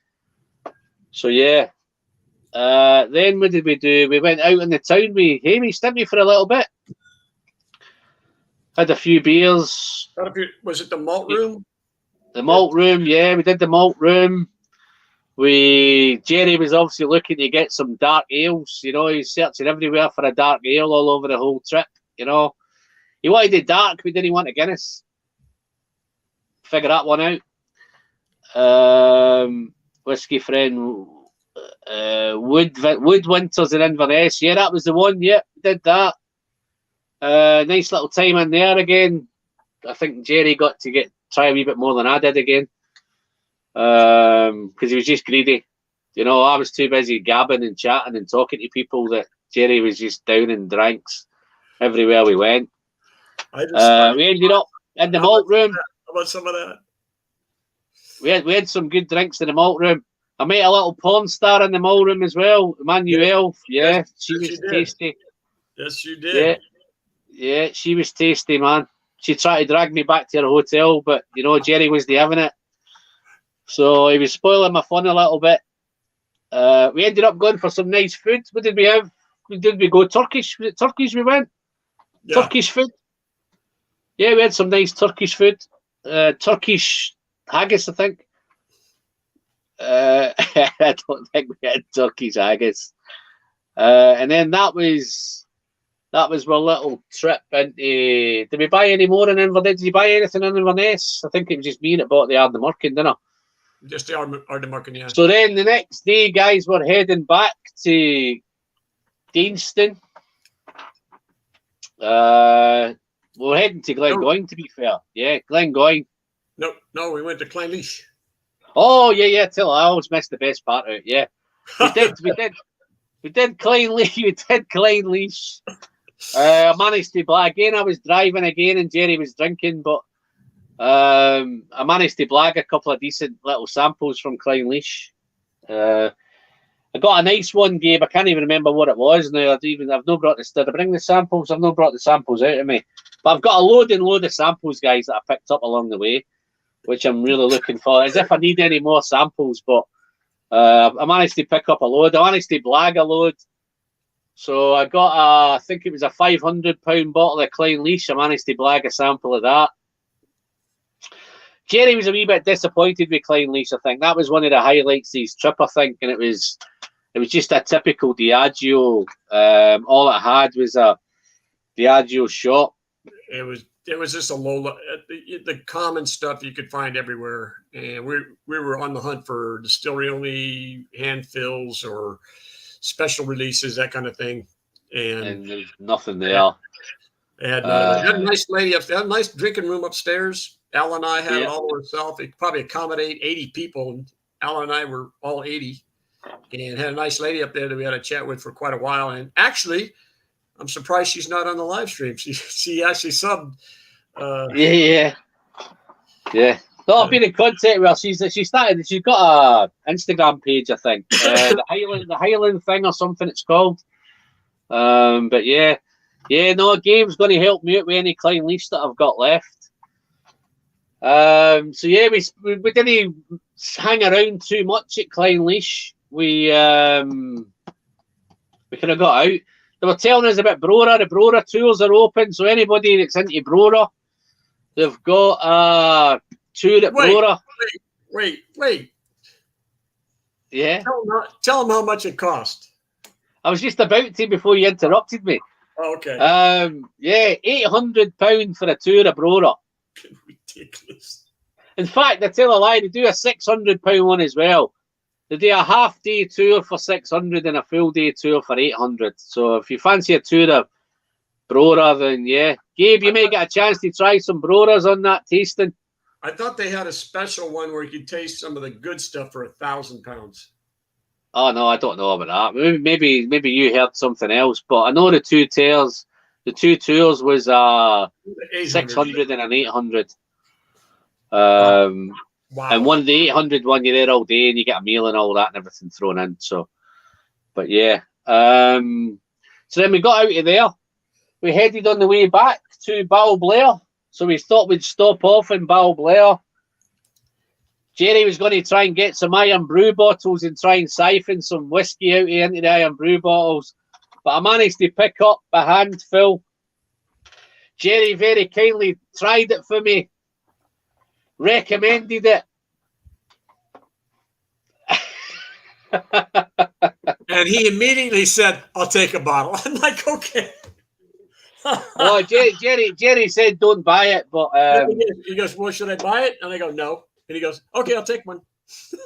So yeah. Then what did we do? We went out in the town with Hamish, didn't we, for a little bit? Had a few beers. Was it the malt room? The malt room, yeah. We did the malt room. Jerry was obviously looking to get some dark ales. You know, he's searching everywhere for a dark ale all over the whole trip. You know, he wanted a dark, but didn't want a Guinness. Figure that one out. Whiskey friend, Wood Winters in Inverness. Yeah, that was the one. Yeah, did that. Nice little time in there again. I think Jerry got to try a wee bit more than I did again. Because he was just greedy. You know, I was too busy gabbing and chatting and talking to people that Jerry was just down in drinks everywhere we went. We ended up in the malt room. How about some of that? We had some good drinks in the malt room. I met a little porn star in the malt room as well, Emmanuel. Yeah, yes, she was tasty. Yes, you did. Yeah, she was tasty, man. She tried to drag me back to her hotel, but you know, Jerry was having it. So he was spoiling my fun a little bit. We ended up going for some nice food. What did we have? Did we go Turkish? Was it Turkish we went? Yeah. Turkish food. Yeah, we had some nice Turkish food. Turkish haggis, I think. I don't think we had Turkish haggis. And then that was our little trip into. Did we buy any more in Inverness? Did you buy anything in Inverness? I think it was just me that bought the Ardnamurchan, didn't I? Just the Ardnamurchan, yeah. So then the next day, guys, we're heading back to Deanston. We're heading to Glengoyne, to be fair. Yeah, Glengoyne. No, we went to Clynelish. Oh, yeah. I always missed the best part out. Yeah, we did Clynelish. We did Clynelish. I managed to blag again. I was driving again, and Jerry was drinking, but I managed to blag a couple of decent little samples from Clynelish. I got a nice one, Gabe. I can't even remember what it was now. I've not brought did I bring the samples? I've not brought the samples out of me. But I've got a load of samples, guys, that I picked up along the way, which I'm really looking for. As if I need any more samples, but I managed to pick up a load. I managed to blag a load. So I got I think it was a £500 bottle of Clynelish. I managed to blag a sample of that. Jerry was a wee bit disappointed with Clynelish, I think. That was one of the highlights of his trip, I think, and it was just a typical Diageo. All it had was a Diageo shot. It was just a low, the common stuff you could find everywhere, and we were on the hunt for distillery only hand fills or special releases, that kind of thing, and there's nothing there. They had a nice lady up there, a nice drinking room upstairs. Al and I had it all to ourselves. It could probably accommodate 80 people, and Al and I were all 80, and had a nice lady up there that we had a chat with for quite a while. And actually, I'm surprised she's not on the live stream. She actually subbed. Yeah. No, I've been in contact with her. She's got a Instagram page, I think. The Highland thing or something it's called. But yeah, no, Gabe's going to help me out with any Clynelish that I've got left. So yeah, we didn't hang around too much at Clynelish. We kind of got out. They were telling us about Brora. The Brora tours are open, so anybody that's into Brora, they've got a tour at Brora. Wait. Yeah. Tell them how much it cost. I was just about to before you interrupted me. Oh, okay. Yeah, £800 for a tour of Brora. Ridiculous. In fact, I tell a lie, they do a £600 one as well. They do a half-day tour for £600 and a full-day tour for £800. So if you fancy a tour of Brora, then yeah. Gabe, you may get a chance to try some Broras on that tasting. I thought they had a special one where you could taste some of the good stuff for £1,000. Oh no, I don't know about that. Maybe you heard something else, but I know the two tours was 600 and an 800. Wow. And one the 800 one, you're there all day and you get a meal and all that and everything thrown in. So, but yeah. So then we got out of there. We headed on the way back to Balblair. So we thought we'd stop off in Balblair. Jerry was going to try and get some iron brew bottles and try and siphon some whiskey out into the iron brew bottles. But I managed to pick up a handful. Jerry very kindly tried it for me. Recommended it. And he immediately said, I'll take a bottle. I'm like, okay. Oh, Jerry said don't buy it, but he goes, well, should I buy it? And I go, no. And he goes, okay, I'll take one.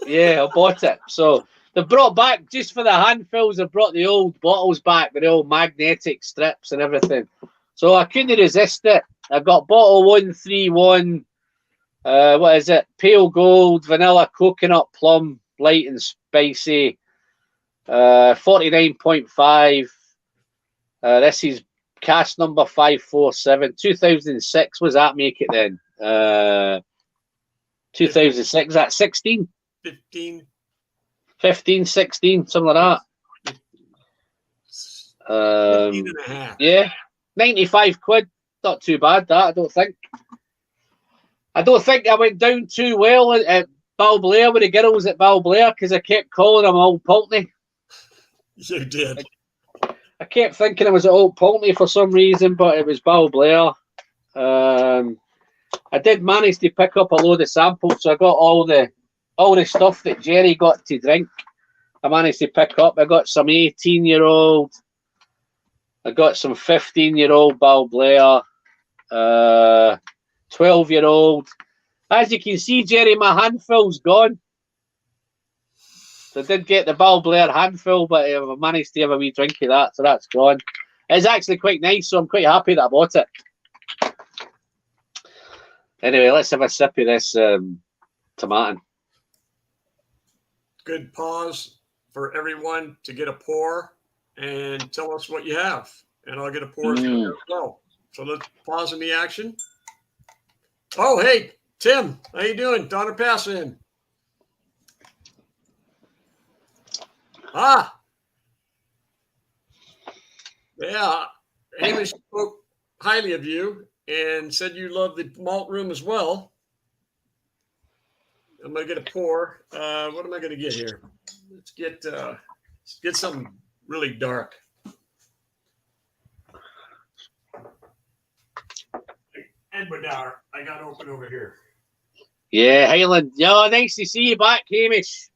Yeah, I bought it. So they brought back, just for the handfuls, they brought the old bottles back with the old magnetic strips and everything. So I couldn't resist it. I got bottle 131. What is it? Pale gold, vanilla, coconut, plum, light and spicy. 49.5. This is cast number 547. 2006 was that make it then? 2006, that's 16? 15, 16, something like that. 15 and a half. Yeah, 95 quid. Not too bad, that, I don't think. I don't think I went down too well at Balblair with the girls at Balblair because I kept calling them Old Pulteney. You did. I kept thinking it was at Old Pulteney for some reason, but it was Balblair. I did manage to pick up a load of samples, so I got all the stuff that Jerry got to drink. I managed to pick up. I got some 18-year-old. I got some 15-year-old Balblair. 12-year-old. As you can see, Jerry, my handful's gone. So I did get the Balblair handful, but I managed to have a wee drink of that, so that's gone. It's actually quite nice, so I'm quite happy that I bought it. Anyway, let's have a sip of this tomato. Good pause for everyone to get a pour and tell us what you have. And I'll get a pour as well. So let's pause in the action. Oh, hey, Tim, how you doing? Donner pass in. Ah. Yeah, Hamish spoke highly of you and said you love the malt room as well. I'm going to get a pour. What am I going to get here? Let's get something really dark. Edwardar, I got open over here. Yeah, Highland. Yeah, nice to see you back, Hamish.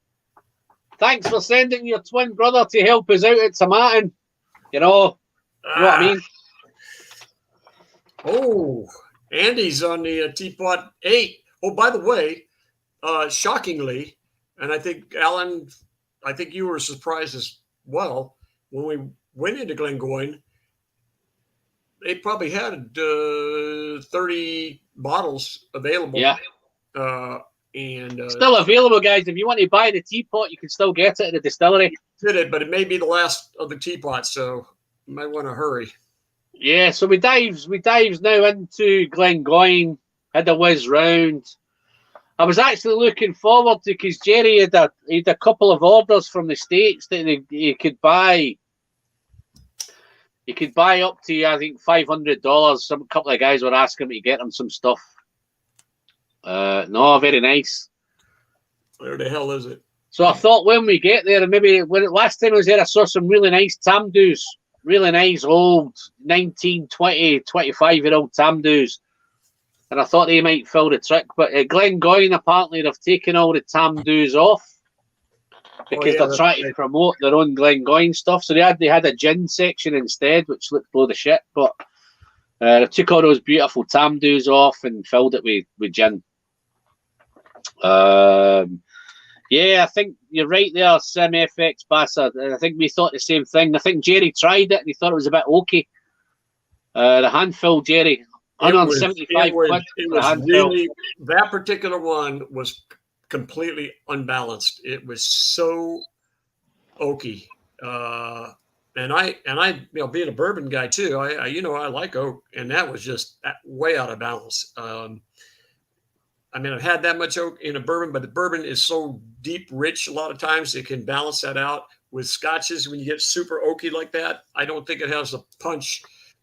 Thanks for sending your twin brother to help us out at Tomatin. You know what I mean? Oh, Andy's on the Teapot 8. Oh, by the way, shockingly, and I think, Alan, I think you were surprised as well, when we went into Glengoyne, they probably had 30 bottles available. Yeah. And still available, guys. If you want to buy the teapot, you can still get it at the distillery. Did it, but it may be the last of the teapots, so you might want to hurry. Yeah, so we dives now into Glengoyne, had a whiz round. I was actually looking forward to, because Jerry had a couple of orders from the States that he could buy You could buy up to, I think, $500. Some couple of guys were asking me to get them some stuff. No, very nice. Where the hell is it? So I thought when we get there, maybe last time I was there, I saw some really nice Tamdhus, really nice old 19, 20, 25-year-old Tamdhus. And I thought they might fill the trick. But at Glengoyne, apparently, they've taken all the Tamdhus off because they're trying to promote their own Glengoyne stuff. So they had a gin section instead, which looked load of shit. But they took all those beautiful Tamdhus off and filled it with gin. Yeah, I think you're right there, SMWS Bath. I think we thought the same thing. I think Jerry tried it and he thought it was a bit oaky. The handful, Jerry, 175 quid. It was really, that particular one was completely unbalanced. It was so oaky. And I, being a bourbon guy too, I like oak, and that was just way out of balance. I mean, I've had that much oak in a bourbon, but the bourbon is so deep, rich. A lot of times it can balance that out. With scotches, when you get super oaky like that, I don't think it has a punch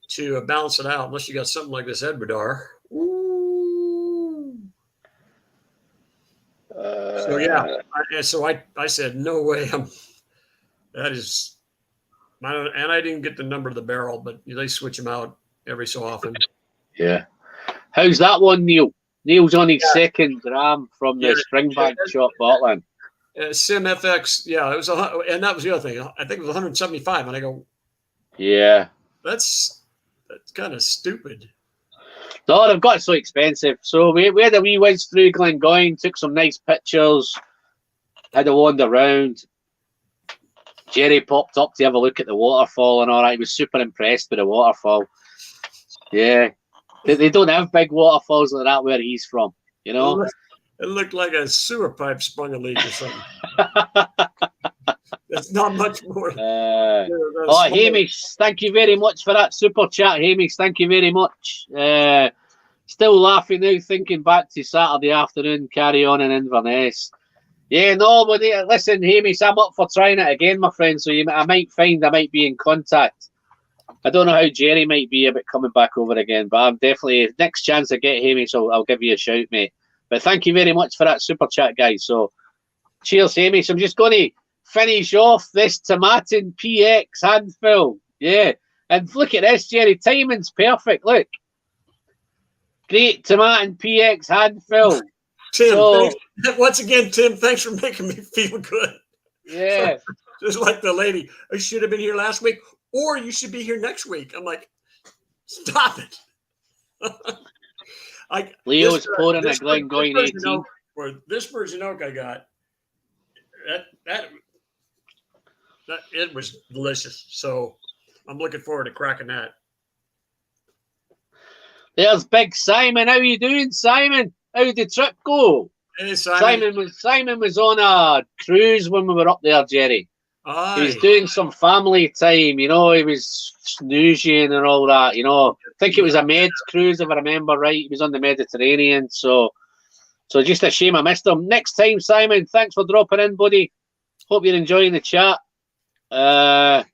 to balance it out, unless you got something like this Edwardar. Ooh. So yeah, I said, no way. That is, and I didn't get the number of the barrel, but they switch them out every so often. Yeah. How's that one, Neil? Neil's on his second DRAM from the Springbank shop, Bartland. SimFX, yeah, it was, and that was the other thing. I think it was 175, and I go, yeah, that's kind of stupid. No, they've got so expensive. So we had a wee whiz through Glengoyne, took some nice pictures, had a wander around. Jerry popped up to have a look at the waterfall and all that. He was super impressed with the waterfall. Yeah. They don't have big waterfalls like that where he's from, you know? It looked like a sewer pipe sprung a leak or something. That's not much more. Hamish, thank you very much for that super chat, Hamish. Thank you very much. Still laughing now, thinking back to Saturday afternoon, carry on in Inverness. Yeah, no, but listen, Hamish, I'm up for trying it again, my friend. So I might be in contact. I don't know how Jerry might be about coming back over again, but I'm definitely, next chance I get Hamish, I'll give you a shout, mate. But thank you very much for that super chat, guys. So cheers, Hamish. I'm just going to finish off this Tomatin PX handful. Yeah. And look at this, Jerry. Timing's perfect. Look. Great Tomatin PX handful. Tim, once again, Tim, thanks for making me feel good. Yeah. Just like the lady, I should have been here last week, or you should be here next week. I'm like, stop it. Leo's pouring a Glengoyne 18. For this Virgin Oak I got, that it was delicious. So I'm looking forward to cracking that. There's Big Simon. How you doing, Simon? How did the trip go? Hey, Simon. Simon was on a cruise when we were up there, Jerry. Aye. He was doing some family time, you know. He was snoozing and all that, you know. I think it was a med cruise, if I remember right. He was on the Mediterranean, so just a shame I missed him. Next time, Simon, thanks for dropping in, buddy. Hope you're enjoying the chat. Alan's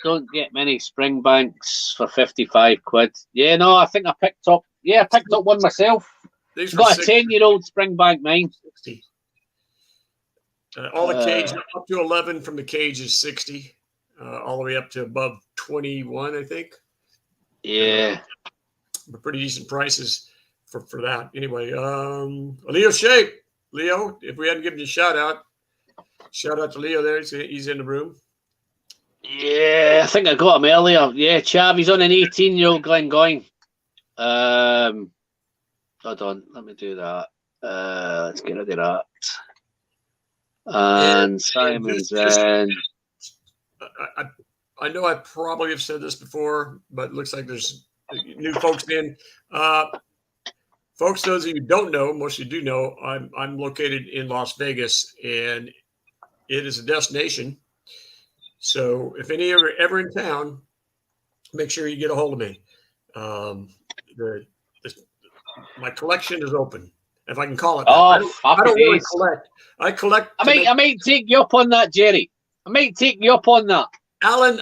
don't get many Springbanks for 55 quid. Yeah, no, I think I picked up one myself. Got a 10-year-old Springbank mine. 60. All the cage up to 11 from the cage is 60, all the way up to above 21, I think. Yeah, but pretty decent prices for that. Anyway, Leo Shape, Leo, if we hadn't given you a shout out to Leo there. He's in the room. Yeah, I think I got him earlier. Yeah, Chav, he's on an 18-year-old Glengoyne. Hold on, let me do that. Let's get rid of that. And Simon's in. I know I probably have said this before, but it looks like there's new folks in. Folks, those of you who don't know, most of you do know, I'm located in Las Vegas, and it is a destination. So if any are ever in town, make sure you get a hold of me. My collection is open, if I can call it that. I don't really collect. I collect. I might take you up on that, Jerry. I might take you up on that. Alan,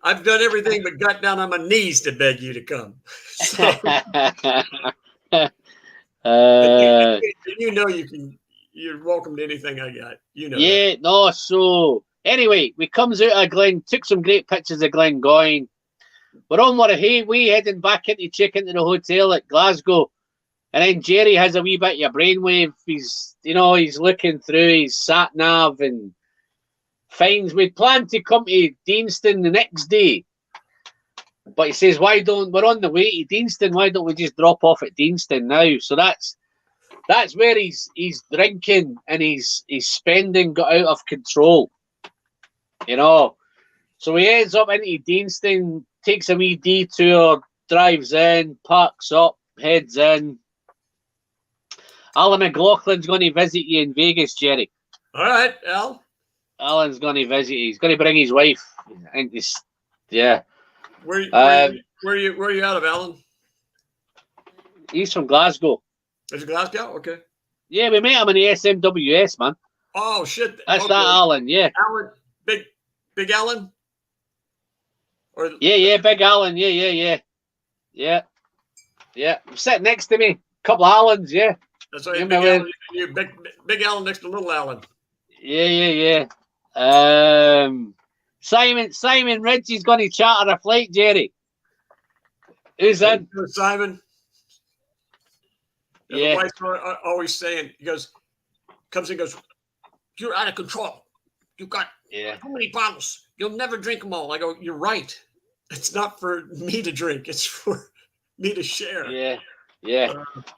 I've done everything but got down on my knees to beg you to come. So, you know you're welcome to anything I got. You know. Yeah, that. no, so anyway, we comes out of Glen, took some great pictures of Glen going. We're on our way heading back into check into the hotel at Glasgow. And then Jerry has a wee bit of brainwave. He's looking through his sat nav and finds we'd planned to come to Deanston the next day. But he says, we're on the way to Deanston, why don't we just drop off at Deanston now? So that's where he's drinking and his spending got out of control. So he heads up into Deanston, takes a wee detour, drives in, parks up, heads in. Alan McLaughlin's going to visit you in Vegas, Jerry. All right, Al. Alan's going to visit you. He's going to bring his wife. Yeah. Where are you out of, Alan? He's from Glasgow. Is it Glasgow? Okay. Yeah, we met him in the SMWS, man. Oh shit! That's okay. That Alan. Yeah. Alan, big Alan. Or yeah, big Alan. Yeah. I'm sitting next to me. Couple of Alans. Yeah. That's right. Big Alan, you big Alan next to little Alan. Yeah. Simon Ritchie's going to charter a flight, Jerry. Who's that? Simon. Yeah. The wife's always saying, comes in, goes, you're out of control. You've got too many bottles. You'll never drink them all. I go, you're right. It's not for me to drink. It's for me to share. Yeah.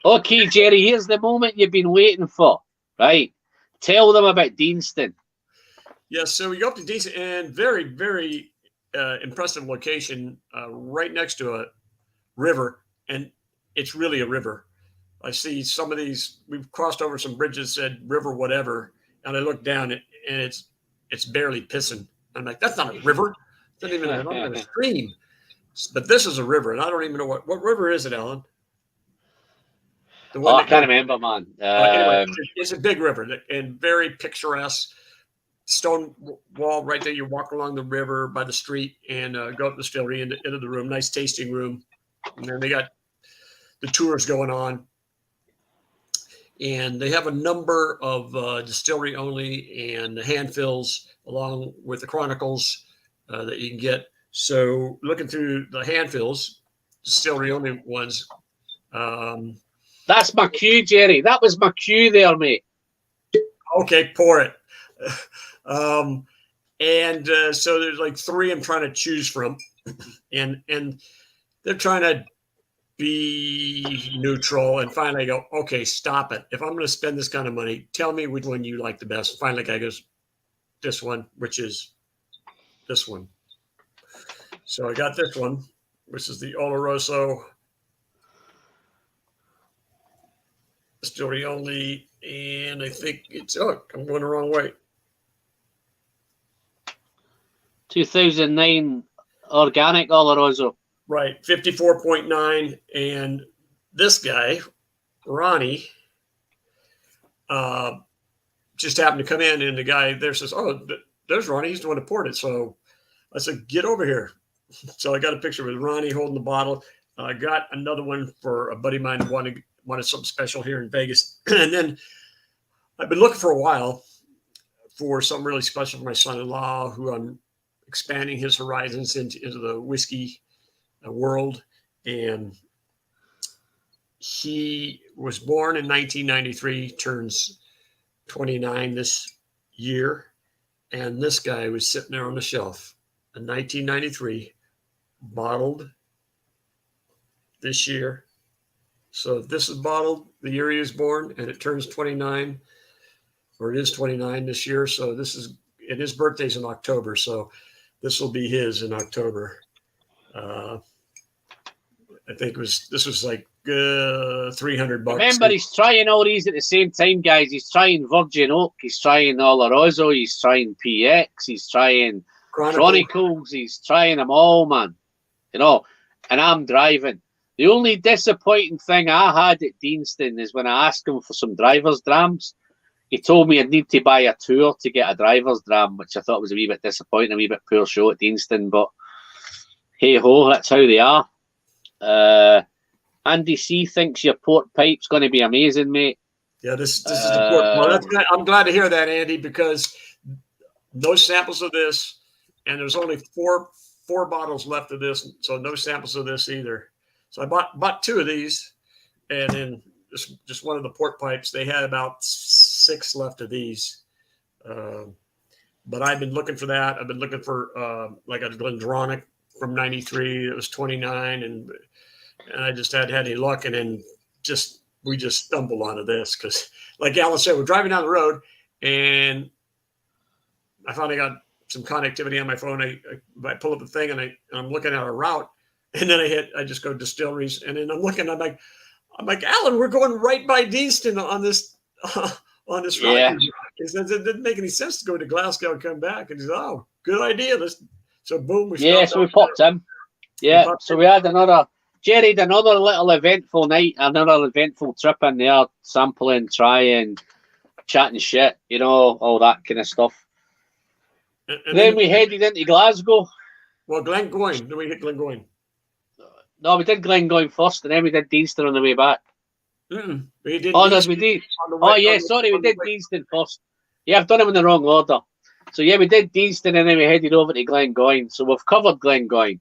Okay, Jerry, here's the moment you've been waiting for. Right. Tell them about Deanston. Yes, so we go up to Deanston, and very, very impressive location right next to a river, and it's really a river. I see some of these, we've crossed over some bridges, said river whatever, and I look down, and it's barely pissing. I'm like, that's not a river. It's not even a stream. But this is a river, and I don't even know what river is it, Alan? I can't remember, man. Anyway, it's a big river and very picturesque. Stone wall right there. You walk along the river by the street and go up the distillery into the room. Nice tasting room. And then they got the tours going on. And they have a number of distillery only and hand fills along with the chronicles that you can get. So looking through the hand fills, distillery only ones. That's my cue, Jerry. That was my cue there, mate. Okay, pour it. So there's like three I'm trying to choose from, and they're trying to be neutral. And finally I go, okay, stop it. If I'm going to spend this kind of money, tell me which one you like the best. Finally, the guy goes, this one, which is this one. So I got this one, which is the Oloroso distillery only, and I think I'm going the wrong way. 2009 organic Oloroso. Right, 54.9, and this guy, Ronnie, just happened to come in, and the guy there says, "Oh, there's Ronnie. He's the one who poured it." So I said, "Get over here." So I got a picture with Ronnie holding the bottle. I got another one for a buddy of mine who wanted something special here in Vegas. And then I've been looking for a while for something really special for my son-in-law, who I'm expanding his horizons into the whiskey world. And he was born in 1993, turns 29 this year. And this guy was sitting there on the shelf in 1993, bottled this year. So this is bottled the year he was born, and it turns 29, or it is 29 this year. So and his birthday's in October. So this will be his in October. I think this was like $300. Remember, he's trying all these at the same time, guys. He's trying Virgin Oak, he's trying Oloroso, he's trying PX, he's trying Chronicles, he's trying them all, man. And I'm driving. The only disappointing thing I had at Deanston is when I asked him for some driver's drams, he told me I'd need to buy a tour to get a driver's dram, which I thought was a wee bit disappointing, a wee bit poor show at Deanston, but hey ho, that's how they are. Andy C thinks your port pipe's going to be amazing, mate. Yeah, this is important. Well, I'm glad to hear that, Andy, because no samples of this, and there's only four bottles left of this, so no samples of this either. So I bought 2 of these, and then just one of the port pipes. They had about 6 left of these, but I've been looking for that. I've been looking for like a Glendronach from '93. It was 29, and I just hadn't had any luck. And then we just stumbled onto this because, like Alan said, we're driving down the road, and I finally got some connectivity on my phone. I pull up the thing, and I'm looking at a route, and then I just go distilleries, and then I'm looking. I'm like, Alan, we're going right by Deanston on this route. Yeah. He says it didn't make any sense to go to Glasgow and come back. And he said, "Oh, good idea." So boom, so we popped in. Yeah, so we had Jerry had another little eventful night, another eventful trip in there, sampling, trying, chatting shit, all that kind of stuff. And then we headed into Glasgow. Well, Glengoyne. Then we hit Glengoyne. No, we did Glengoyne first, and then we did Deanston on the way back. We did. We did. We did Deanston first. Yeah, I've done them in the wrong order. So yeah, we did Deanston, and then we headed over to Glengoyne. So we've covered Glengoyne.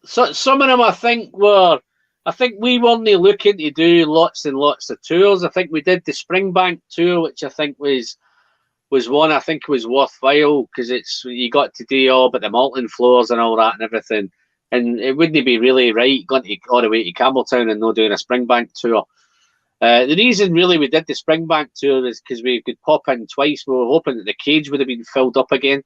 So some of them, I think we weren't looking to do lots and lots of tours. I think we did the Springbank tour, which I think was one I think was worthwhile because you got to do all but the malting floors and all that and everything, and it wouldn't be really right going all the way to Campbeltown and not doing a Springbank tour. The reason really we did the Springbank tour is because we could pop in twice. We were hoping that the cage would have been filled up again,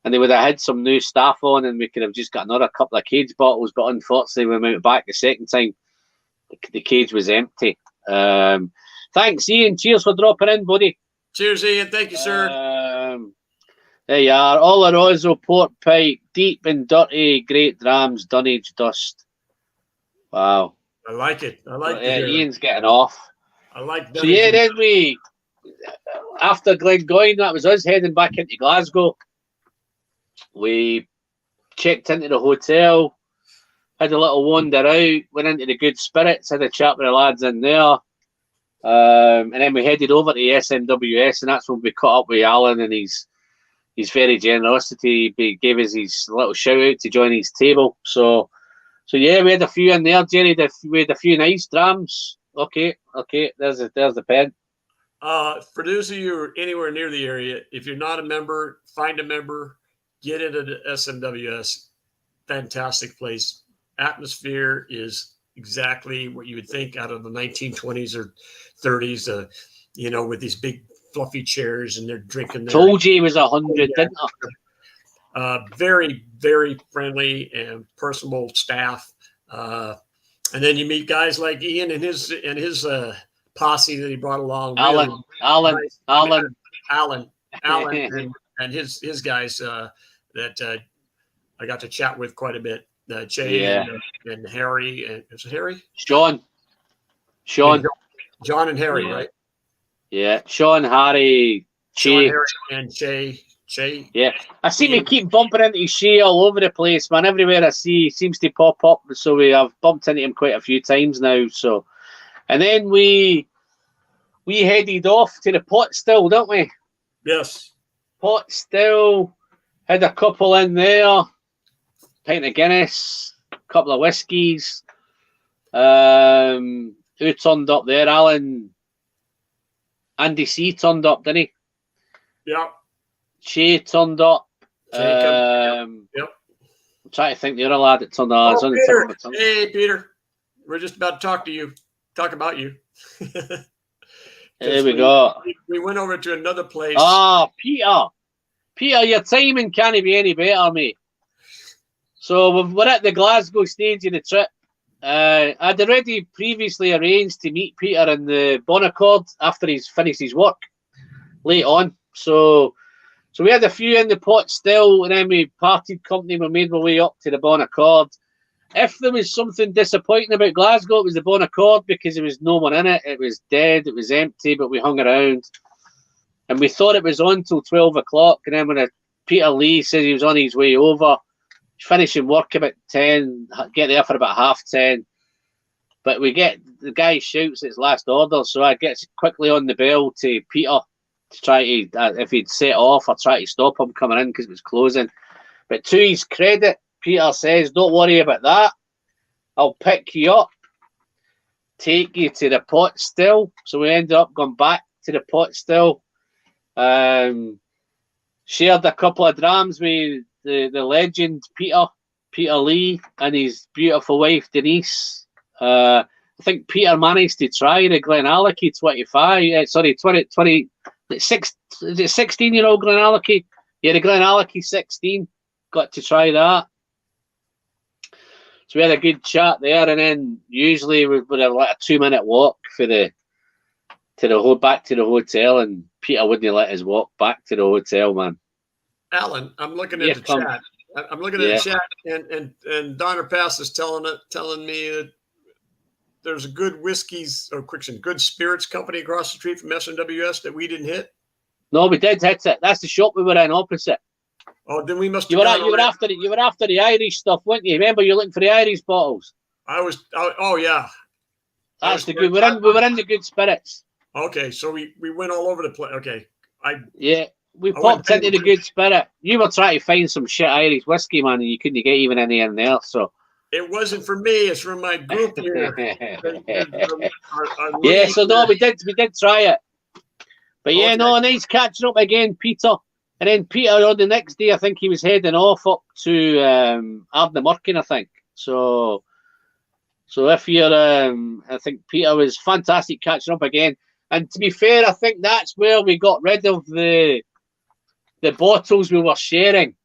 and they would have had some new staff on, and we could have just got another couple of cage bottles. But unfortunately, when we went back the second time, the cage was empty. Thanks, Ian. Cheers for dropping in, buddy. Cheers, Ian. Thank you, sir. There you are. Oloroso port pipe, deep and dirty, great drams, dunnage dust. Wow. I like it. Ian's getting off. I like that. So yeah, then we, after Glengoyne, that was us heading back into Glasgow. We checked into the hotel, had a little wander out, went into the Good Spirits, had a chat with the lads in there. And then we headed over to the SMWS, and that's when we caught up with Alan, and his very generosity. He gave us his little shout out to join his table. So yeah, we had a few in there, Jerry. We had a few nice drams. Okay, there's the pen. For those of you who are anywhere near the area, if you're not a member, find a member, get into the SMWS. Fantastic place. Atmosphere is exactly what you would think out of the 1920s or 30s, with these big fluffy chairs, and they're drinking. Told you he was 100, didn't I? Very, very friendly and personable staff. And then you meet guys like Ian and his posse that he brought along. Alan, and his guys that I got to chat with quite a bit. Jay and Harry, and is it Harry? Sean, John and Harry, right? Yeah, Sean, Harry, Shay, Harry, and Shay. Yeah, I see me keep bumping into Shay all over the place, man. Everywhere I see, he seems to pop up. So we have bumped into him quite a few times now. So, and then we headed off to the Pot Still, don't we? Yes. Pot Still, had a couple in there. Pint of Guinness, a couple of whiskies. Who turned up there? Alan, Andy C turned up, didn't he? Yeah. Shay turned up. Yep. I'm trying to think the other lad that turned up. Oh, Peter. Hey, Peter. We're just about to talk about you. There we go. We went over to another place. Peter, your timing can't be any better, mate. So we're at the Glasgow stage of the trip. I'd already previously arranged to meet Peter in the Bonaccord after he's finished his work late on. So we had a few in the Pot Still, and then we parted company. We made our way up to the Bonaccord, if there was something disappointing about Glasgow, it was the Bon Accord, because there was no one in it. It was dead. It was empty, but we hung around. And we thought it was on till 12 o'clock. And then when Peter Lee said he was on his way over, finishing work about 10, get there for about 10:30. But the guy shouts it's last order, so I get quickly on the bell to Peter to try to, if he'd set off, or try to stop him coming in because it was closing. But to his credit, Peter says, don't worry about that. I'll pick you up, take you to the pot still. So we ended up going back to the pot still. Shared a couple of drams with the legend Peter Lee and his beautiful wife Denise. I think Peter managed to try the GlenAllachie 16-year-old GlenAllachie? Yeah, the GlenAllachie 16. Got to try that. So we had a good chat there, and then usually we would have like a 2-minute walk back to the hotel, and Peter wouldn't let us walk back to the hotel, man. Alan, I'm looking at the chat. I'm looking at the chat, and Donner Pass is telling me that there's a good good spirits company across the street from SMWS that we didn't hit. No, we did hit it. That's the shop we were in opposite. Oh, then we must. You were after the Irish stuff, weren't you? Remember, you're looking for the Irish bottles. Oh yeah. That's the good. We were in the good spirits. Okay, so we went all over the place. Okay, we popped into the good spirit. You were trying to find some shit Irish whiskey, man, and you couldn't get even any in there. So it wasn't for me. It's from my group here. Yeah, so no, we did try it. But yeah, no, nice catching up again, Peter. And then Peter on the next day, I think he was heading off up to Ardnamurchan, I think. So if you're, I think Peter was fantastic catching up again. And to be fair, I think that's where we got rid of the bottles we were sharing.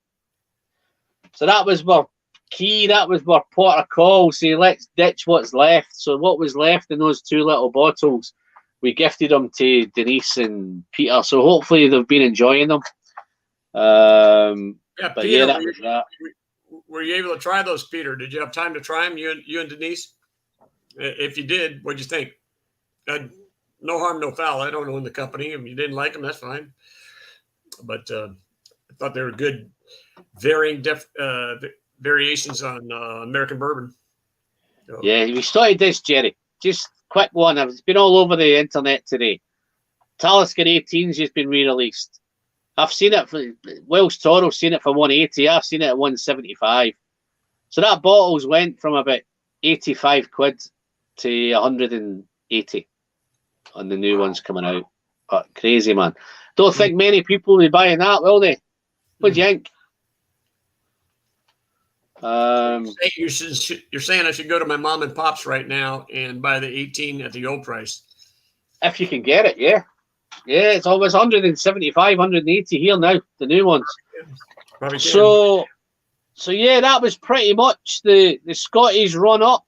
So that was our key. That was our port of call. So let's ditch what's left. So what was left in those 2 little bottles, we gifted them to Denise and Peter. So hopefully they've been enjoying them. But Peter, that was that. Were you able to try those, Peter? Did you have time to try them, you and Denise? If you did, what'd you think? No harm, no foul. I don't own the company. If you didn't like them, that's fine. But I thought they were good, varying variations on American bourbon. So. Yeah, we started this, Jerry. Just quick one. It's been all over the internet today. Talisker 18's just been re-released. I've seen it for Welsh Toro's seen it for 180. I've seen it at 175. So that bottles went from about 85 quid to 180 on the new ones coming out. But crazy, man. Don't think many people will be buying that, will they? What do you think? You're saying I should go to my mom and pop's right now and buy the 18 at the old price. If you can get it, yeah. Yeah, it's always 175, 180 here now, the new ones. So yeah, that was pretty much the Scottish run up.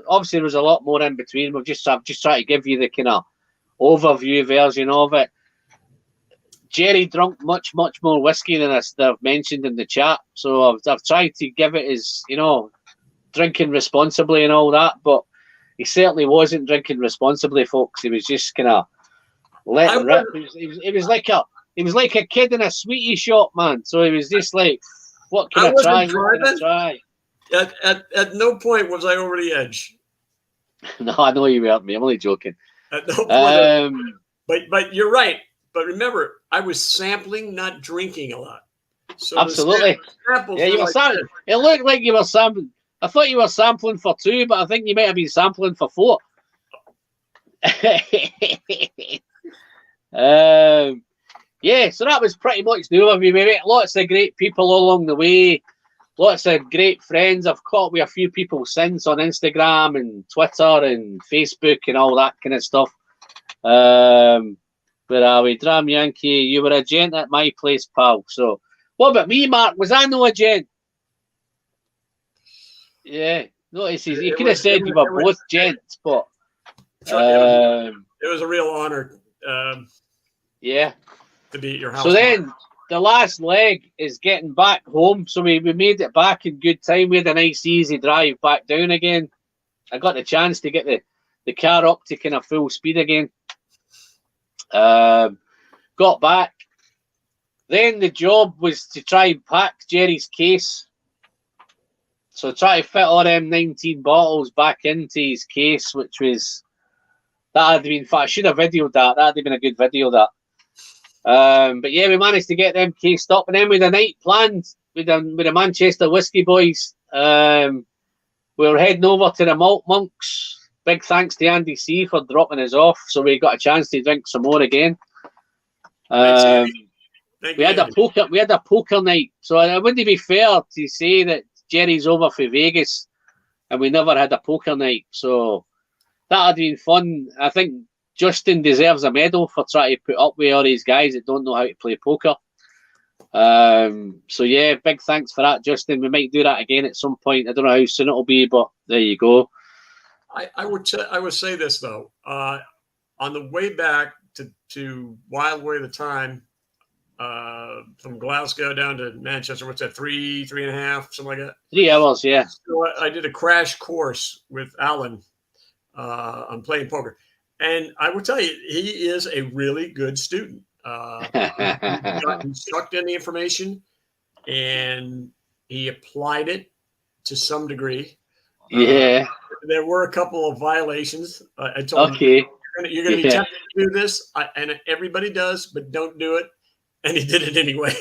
Obviously there was a lot more in between. I've just tried to give you the kind of overview version of it. Jerry drunk much more whiskey than I've mentioned in the chat. So I've tried to give it as, drinking responsibly and all that, but he certainly wasn't drinking responsibly, folks. He was just kind of letting rip. He was like a kid in a sweetie shop, man. So he was just like, what can I try? What can I try? At no point was I over the edge. No, I know you weren't, me. I'm only joking. At no point. But you're right. But remember, I was sampling, not drinking a lot. So absolutely. Yeah, you were sampling. It looked like you were sampling. I thought you were sampling for 2, but I think you might have been sampling for 4. Yeah, so that was pretty much the overview. We met lots of great people along the way. Lots of great friends. I've caught up with a few people since on Instagram and Twitter and Facebook and all that kind of stuff. Where are we? Dram Yankee, you were a gent at my place, pal. So, what about me, Mark? Was I no a gent? Yeah, no, you could have said you were both gents, but it was a real honor. Yeah, to be at your house. So then, the last leg is getting back home, so we made it back in good time. We had a nice easy drive back down again. I got the chance to get the car up to kind of full speed again. Got back. Then the job was to try and pack Jerry's case. So try to fit all them 19 bottles back into his case, which was, that had been, I should have videoed that. That had been a good video, that. But yeah, we managed to get them cased up, and then with a night planned with the Manchester Whiskey Boys. We were heading over to the Malt Monks. Big thanks to Andy C for dropping us off, so we got a chance to drink some more again. We had a poker night, so it wouldn't be fair to say that Jerry's over for Vegas and we never had a poker night. So that had been fun. I think Justin deserves a medal for trying to put up with all these guys that don't know how to play poker. So yeah, big thanks for that, Justin. We might do that again at some point. I don't know how soon it'll be, but there you go. I would say this though. On the way back to Wild Way of the Time, from Glasgow down to Manchester, what's that, 3.5, something like that? 3 hours, yeah. So I did a crash course with Alan on playing poker. And I will tell you, he is a really good student. He sucked in the information and he applied it to some degree. Yeah. There were a couple of violations. I told him, you're going to be tempted to do this, and everybody does, but don't do it. And he did it anyway.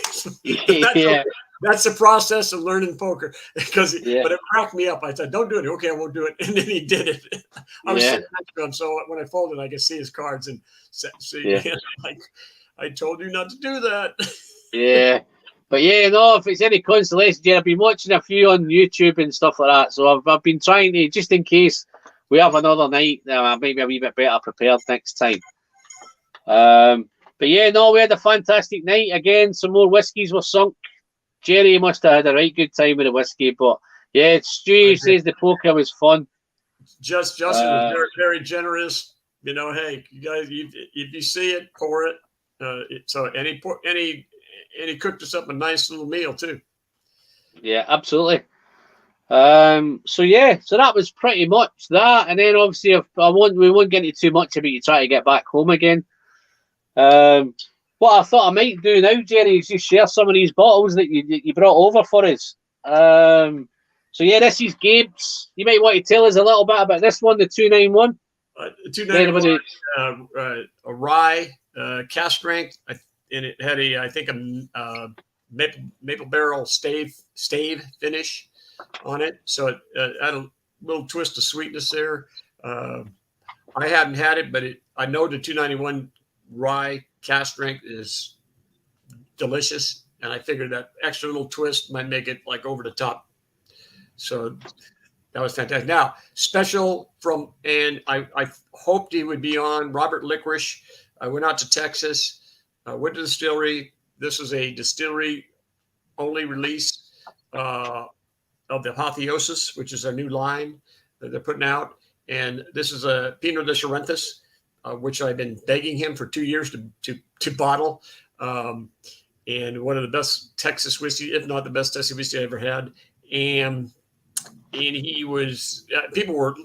That's the process of learning poker. But it cracked me up. I said, "Don't do it." Okay, I won't do it. And then he did it. I was sitting next to him, so when I folded, I could see his cards and see. Like, I told you not to do that. Yeah, but yeah, no. If it's any consolation, I've been watching a few on YouTube and stuff like that. So I've been trying to, just in case we have another night, maybe a wee bit better prepared next time. But yeah, no, we had a fantastic night again. Some more whiskies were sunk. Jerry must have had a right good time with the whiskey, but yeah, Stu says the poker was fun. Justin was very, very generous. You know, hey, you guys, if you see it, pour it. And he cooked us up a nice little meal too. Yeah, absolutely. So that was pretty much that. And then obviously, we won't get into too much about you trying to get back home again. What I thought I might do now, Jerry, is just share some of these bottles that you brought over for us. So yeah, this is Gabe's. You might want to tell us a little bit about this one, the 291. 291, a rye, cask strength, and it had a maple barrel stave finish on it. So it had a little twist of sweetness there. I hadn't had it, but I know the 291 rye cask strength is delicious, and I figured that extra little twist might make it like over the top. So that was fantastic. Now, special from, and I hoped he would be on, Robert Licorice. I went out to Texas, went to the distillery. This is a distillery only release of the Apotheosis, which is our new line that they're putting out. And this is a Pinot de Charentis, which I've been begging him for 2 years to bottle. And one of the best Texas whiskey, if not the best Texas whiskey I ever had. And he was, people were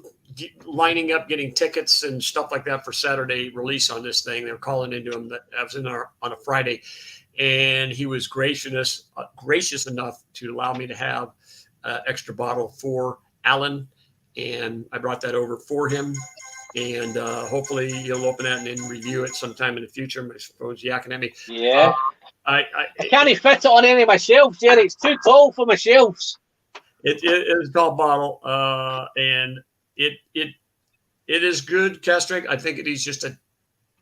lining up, getting tickets and stuff like that for Saturday release on this thing. They were calling into him. I was in there on a Friday, and he was gracious enough to allow me to have an extra bottle for Alan. And I brought that over for him. And hopefully he'll open that and then review it sometime in the future. I suppose yakking at me. Yeah. I can't even fit it on any of my shelves, Jerry. It's too tall for my shelves. It is a tall bottle, and it is good cask strength. I think it is just a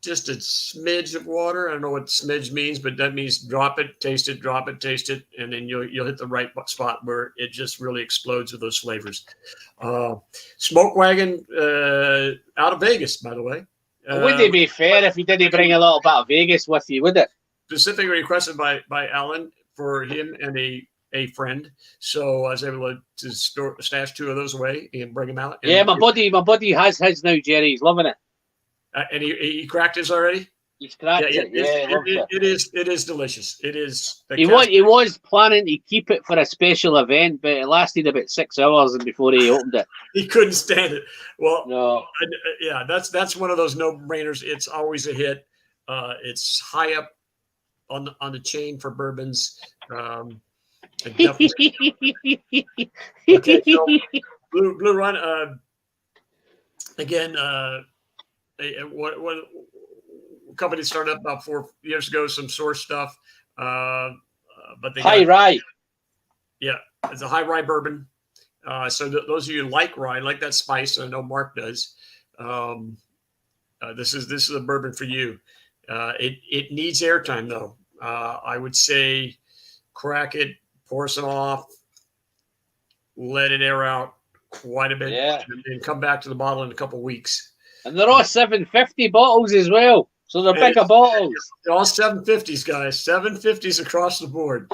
smidge of water. I don't know what smidge means, but that means drop it, taste it, and then you'll hit the right spot where it just really explodes with those flavors. Smoke Wagon out of Vegas, by the way. Would it be fair if you didn't bring a little bit of Vegas with you, would it? Specifically requested by Alan for him and a friend, so I was able to stash 2 of those away and bring them out. And yeah, my buddy has his now, Jerry. He's loving it. And he cracked his already? He's cracked it. Yeah, it is delicious. It is. He was planning to keep it for a special event, but it lasted about 6 hours before he opened it. He couldn't stand it. Well, no. Yeah, that's one of those no-brainers. It's always a hit. It's high up on the chain for bourbons. Okay, so Blue Run. Again, what company started up about 4 years ago. Some source stuff, but they high rye. Yeah, it's a high rye bourbon. So those of you who like rye, like that spice, I know Mark does. This is a bourbon for you. It needs airtime though. I would say crack it, pour some off, let it air out quite a bit, and then come back to the bottle in a couple of weeks. And they're all 750 bottles as well. So they're bigger bottles. They're all 750s, guys. 750s across the board.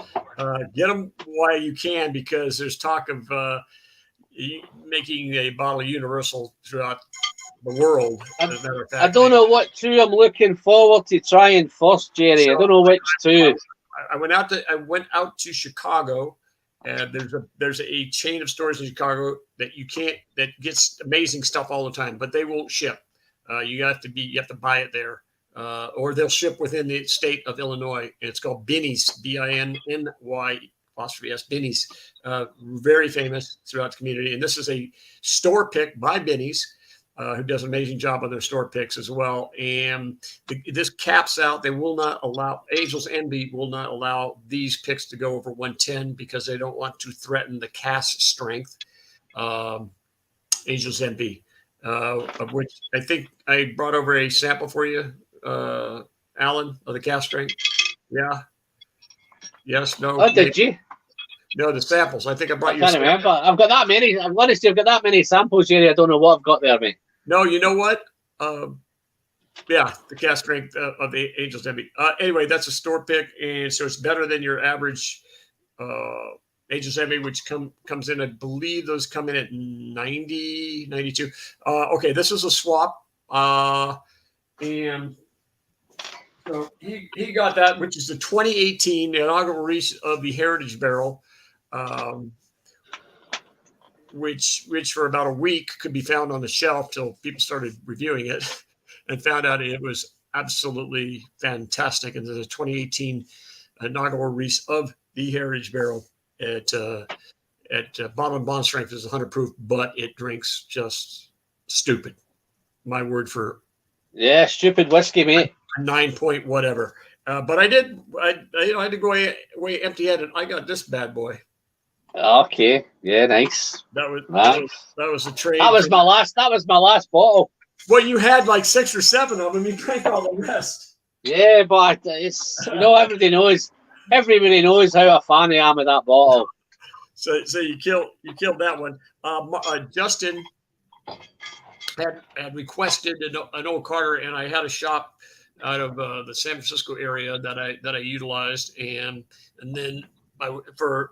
Get them while you can, because there's talk of making a bottle universal throughout the world. As a matter of fact, I don't know what two I'm looking forward to trying first, Jerry. So I don't know which two. I went out to Chicago, and there's a chain of stores in Chicago that gets amazing stuff all the time, but they won't ship. You have to buy it there, or they'll ship within the state of Illinois. And it's called Binny's, BINNY. Binny's, very famous throughout the community. And this is a store pick by Binny's, who does an amazing job on their store picks as well. And this caps out. They will not allow, Angel's Envy will not allow these picks to go over 110 because they don't want to threaten the cask strength. Angel's Envy, of which I think I brought over a sample for you, Alan, of the cask strength. Yeah. Yes. No. Oh, did you? No, the samples. I think I brought you. I can't remember. I've got that many. I'm honest, I've got that many samples, Jerry. I don't know what I've got there, mate. No, you know what? Yeah, the cask strength of the Angel's Envy. Anyway, that's a store pick, and so it's better than your average Angel's Envy, which comes in. I believe those come in at 90, 92. Okay, this is a swap, and so he got that, which is the 2018 inaugural release of the Heritage Barrel. Which for about a week could be found on the shelf till people started reviewing it and found out it was absolutely fantastic. And there's a 2018 inaugural release of the Heritage Barrel at bottle and bond strength is 100 proof, but it drinks just stupid. My word for stupid whiskey, mate. 9 point whatever. But I had to go away empty-handed. I got this bad boy. Okay. Yeah, nice. That was a trade. That was my last bottle. Well, you had like 6 or 7 of them. You drank all the rest. Yeah, but it's everybody knows how a fan I am of that bottle. So you killed that one. Justin had requested an Old Carter, and I had a shop out of the San Francisco area that I utilized, and then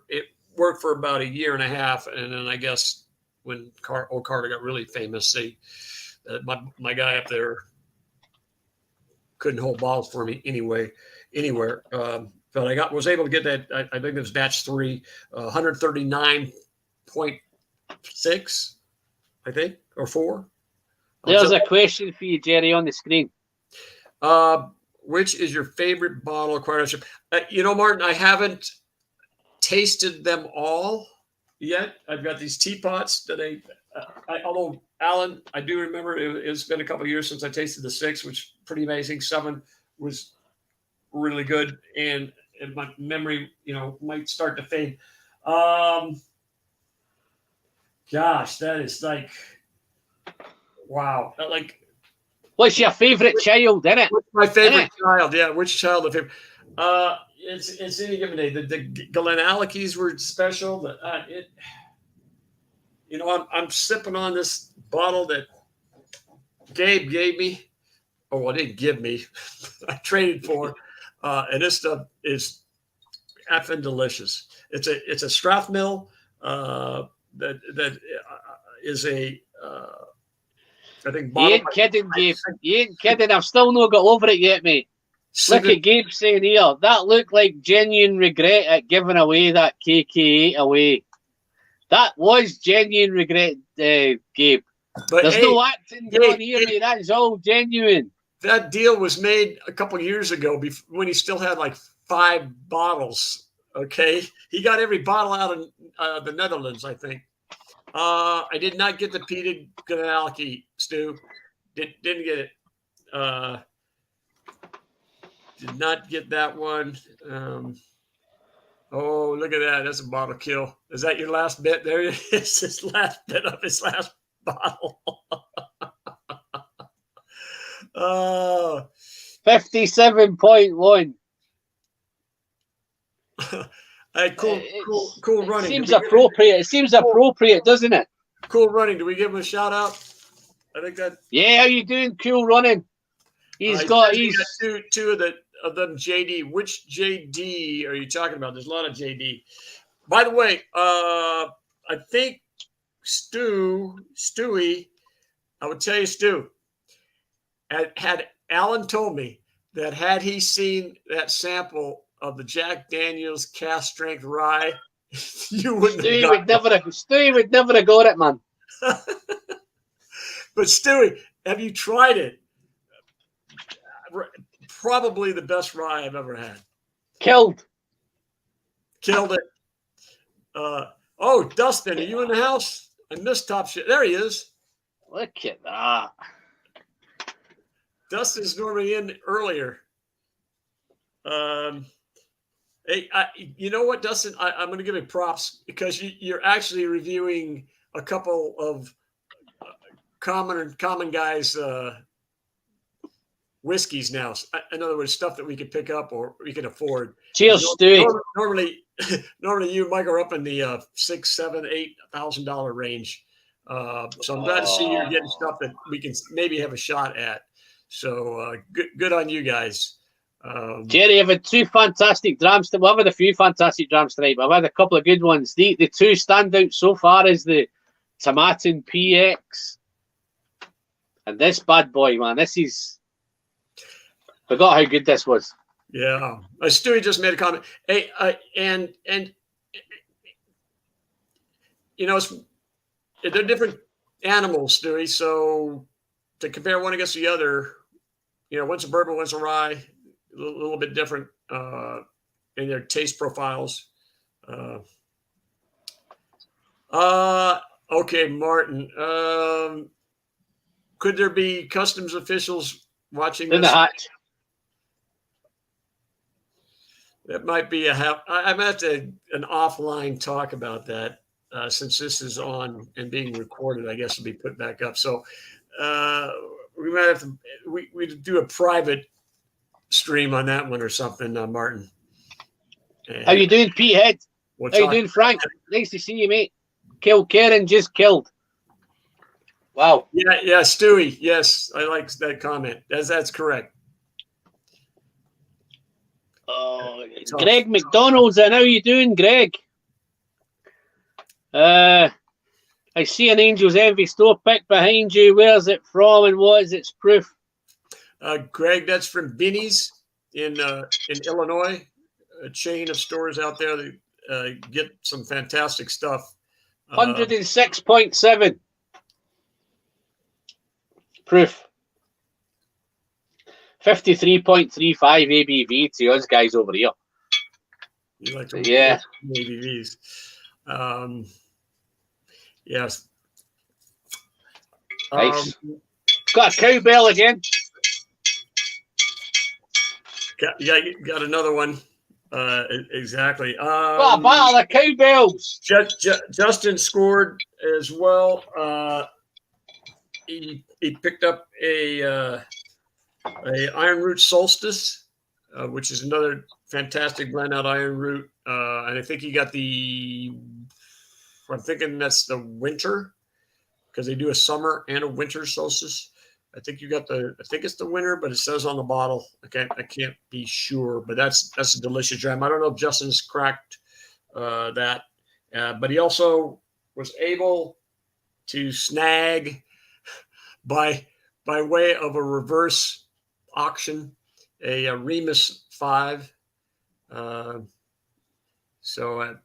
it worked for about 1.5 years, and then I guess when Old Carter got really famous, my guy up there couldn't hold bottles for me anywhere. But I was able to get that. I think it was batch 3, 139.6, I think, or 4. There's a question for you, Jerry, on the screen. Which is your favorite bottle of Quarter? Martin, I haven't tasted them all yet. I've got these teapots that although Alan, I do remember it's been a couple of years since I tasted the 6, which is pretty amazing. 7 was really good, and my memory, might start to fade. Gosh, that is like, wow. What's your favorite child, isn't it? What's my favorite child? Yeah, which child? The favorite? It's any given day. The GlenAllachies were special. I'm sipping on this bottle that Gabe gave me. Oh, well, didn't give me. I traded for, and this stuff is effing delicious. It's a Strathmill that is a I think. You ain't kidding, Gabe. You ain't kidding. I've still not got over it yet, mate. Look at Gabe saying here, that looked like genuine regret at giving away that KK8 away. That was genuine regret, Gabe. But there's no acting going here, mate. That's all genuine. That deal was made a couple years ago when he still had like 5 bottles. Okay. He got every bottle out of the Netherlands, I think. I did not get the peated GlenAllachie, Stu. Didn't get it. Did not get that one. Oh, look at that. That's a bottle kill. Is that your last bit? There it is. His last bit of his last bottle. 57.1. Hey, cool running. Seems appropriate. It seems appropriate, doesn't it? Cool running. Do we give him a shout out? I think that. Yeah, how you doing? Cool running. He's got two of them. JD. Which JD are you talking about? There's a lot of JD. By the way, I think Stewie. I would tell you, Stu. Had Alan told me that had he seen that sample of the Jack Daniel's cast strength rye, you wouldn't. Stewie would never have got it, man. But Stewie, have you tried it? Probably the best rye I've ever had. Killed it. Oh, Dustin, are you in the house? I missed Top Shit. There he is. Look at that. Dustin's normally in earlier. Hey, you know what, Dustin? I'm going to give you props because you're actually reviewing a couple of common guys' whiskeys now. In other words, stuff that we could pick up or we can afford. Cheers, Stewie. Normally you and Mike are up in the $6,000, $7,000, $8,000 range. So I'm glad to see you're getting stuff that we can maybe have a shot at. So good on you guys. Jerry, I've had 2 fantastic drams. Well, I've had a few fantastic drams tonight, but I've had a couple of good ones. The 2 standouts so far is the Tamdhu PX and this bad boy, man. This is forgot how good this was. Yeah, Stewie just made a comment. Hey, and you know, they're different animals, Stewie. So to compare one against the other, you know, one's a bourbon, one's a rye, a little bit different in their taste profiles. Okay, Martin. Could there be customs officials watching in this? the hatch? That might be I'm at an offline talk about that since this is on and being recorded. I guess it'll be put back up. So we might have to we do a private stream on that one or something, Martin. And how you doing, Pete Head? How you doing, Frank? Nice to see you, mate. Karen just killed. Wow. Yeah, Stewie. Yes, I like that comment. That's correct. Greg McDonald's, and how you doing, Greg? I see an Angel's Envy store pick behind you. Where's it from, and what is its proof? Greg, that's from Binny's in Illinois, a chain of stores out there that get some fantastic stuff. 106.7 proof. 53.35 ABV to us guys over here. You like to ABVs. Yes. Nice. Got a cowbell again. Got another one. Exactly. Got a bottle of cowbells. Justin scored as well. He picked up a Iron Root Solstice, which is another fantastic blend out Iron Root. And I think he got I'm thinking that's the winter because they do a summer and a winter solstice. I think you got I think it's the winter, but it says on the bottle. I can't be sure, but that's a delicious dram. I don't know if Justin's cracked that, but he also was able to snag by way of a reverse auction, a Remus 5. So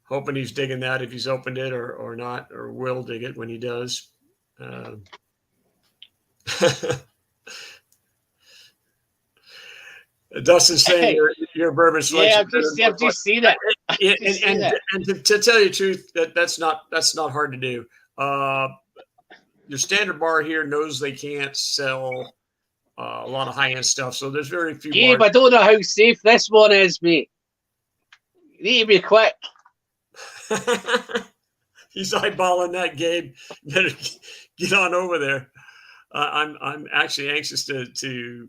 hoping he's digging that if he's opened it or not, or will dig it when he does. Dustin's saying your bourbon selection. Yeah, I've just seen it. And to tell you the truth, that's not hard to do. Your standard bar here knows they can't sell a lot of high end stuff, so there's very few. Gabe, I don't know how safe this one is, mate. You need to be quick. He's eyeballing that, Gabe. Better get on over there. I'm actually anxious to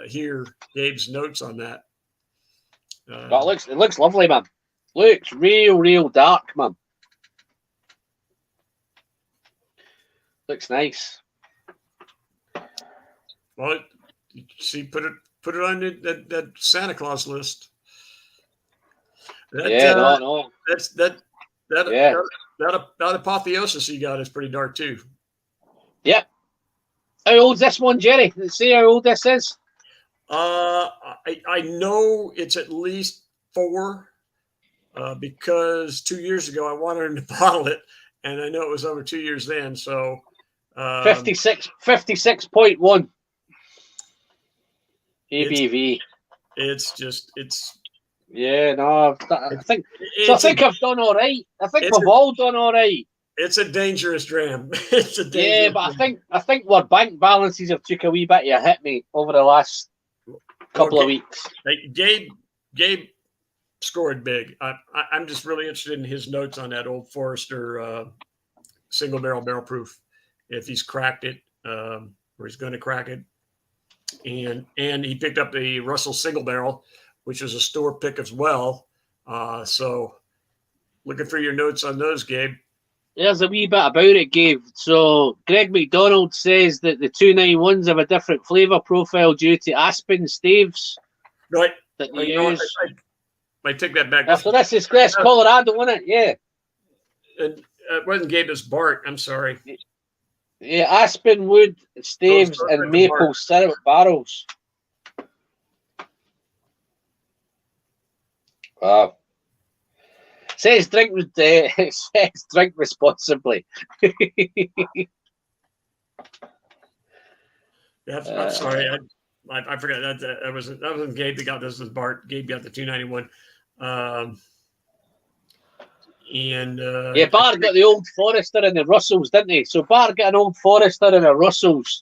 hear Gabe's notes on that. It looks lovely, man. Looks real dark, man. Looks nice. Well, see, put it on that Santa Claus list. No. That apotheosis you got is pretty dark too. Yep. How old's this one, Jerry? Let's see how old this is. I know it's at least 4 because 2 years ago I wanted him to bottle it, and I know it was over 2 years then. So 56.1 ABV. Yeah, no, I think I've done all right. I think we've all done all right. It's a dangerous dram. But I think our bank balances have took a wee bit of a hit me over the last couple of weeks. Hey, Gabe scored big. I'm just really interested in his notes on that Old Forester single barrel proof. If he's cracked it, or he's going to crack it, and he picked up the Russell single barrel, which is a store pick as well. So looking for your notes on those, Gabe. There's a wee bit about it, Gabe. So Greg McDonald says that the 291s have a different flavour profile due to aspen staves. Right. That you use. I take that back. After this is Chris Colorado, wasn't it? Yeah. It wasn't Gabe, it's Bart. I'm sorry. Yeah, aspen wood staves and maple syrup barrels. Wow. Says drink responsibly. I'm sorry. I forgot that wasn't Gabe that got this. Was Bart. Gabe got the 291. Bart got the Old Forester and the Russells, didn't he? So Bart got an Old Forester and a Russells.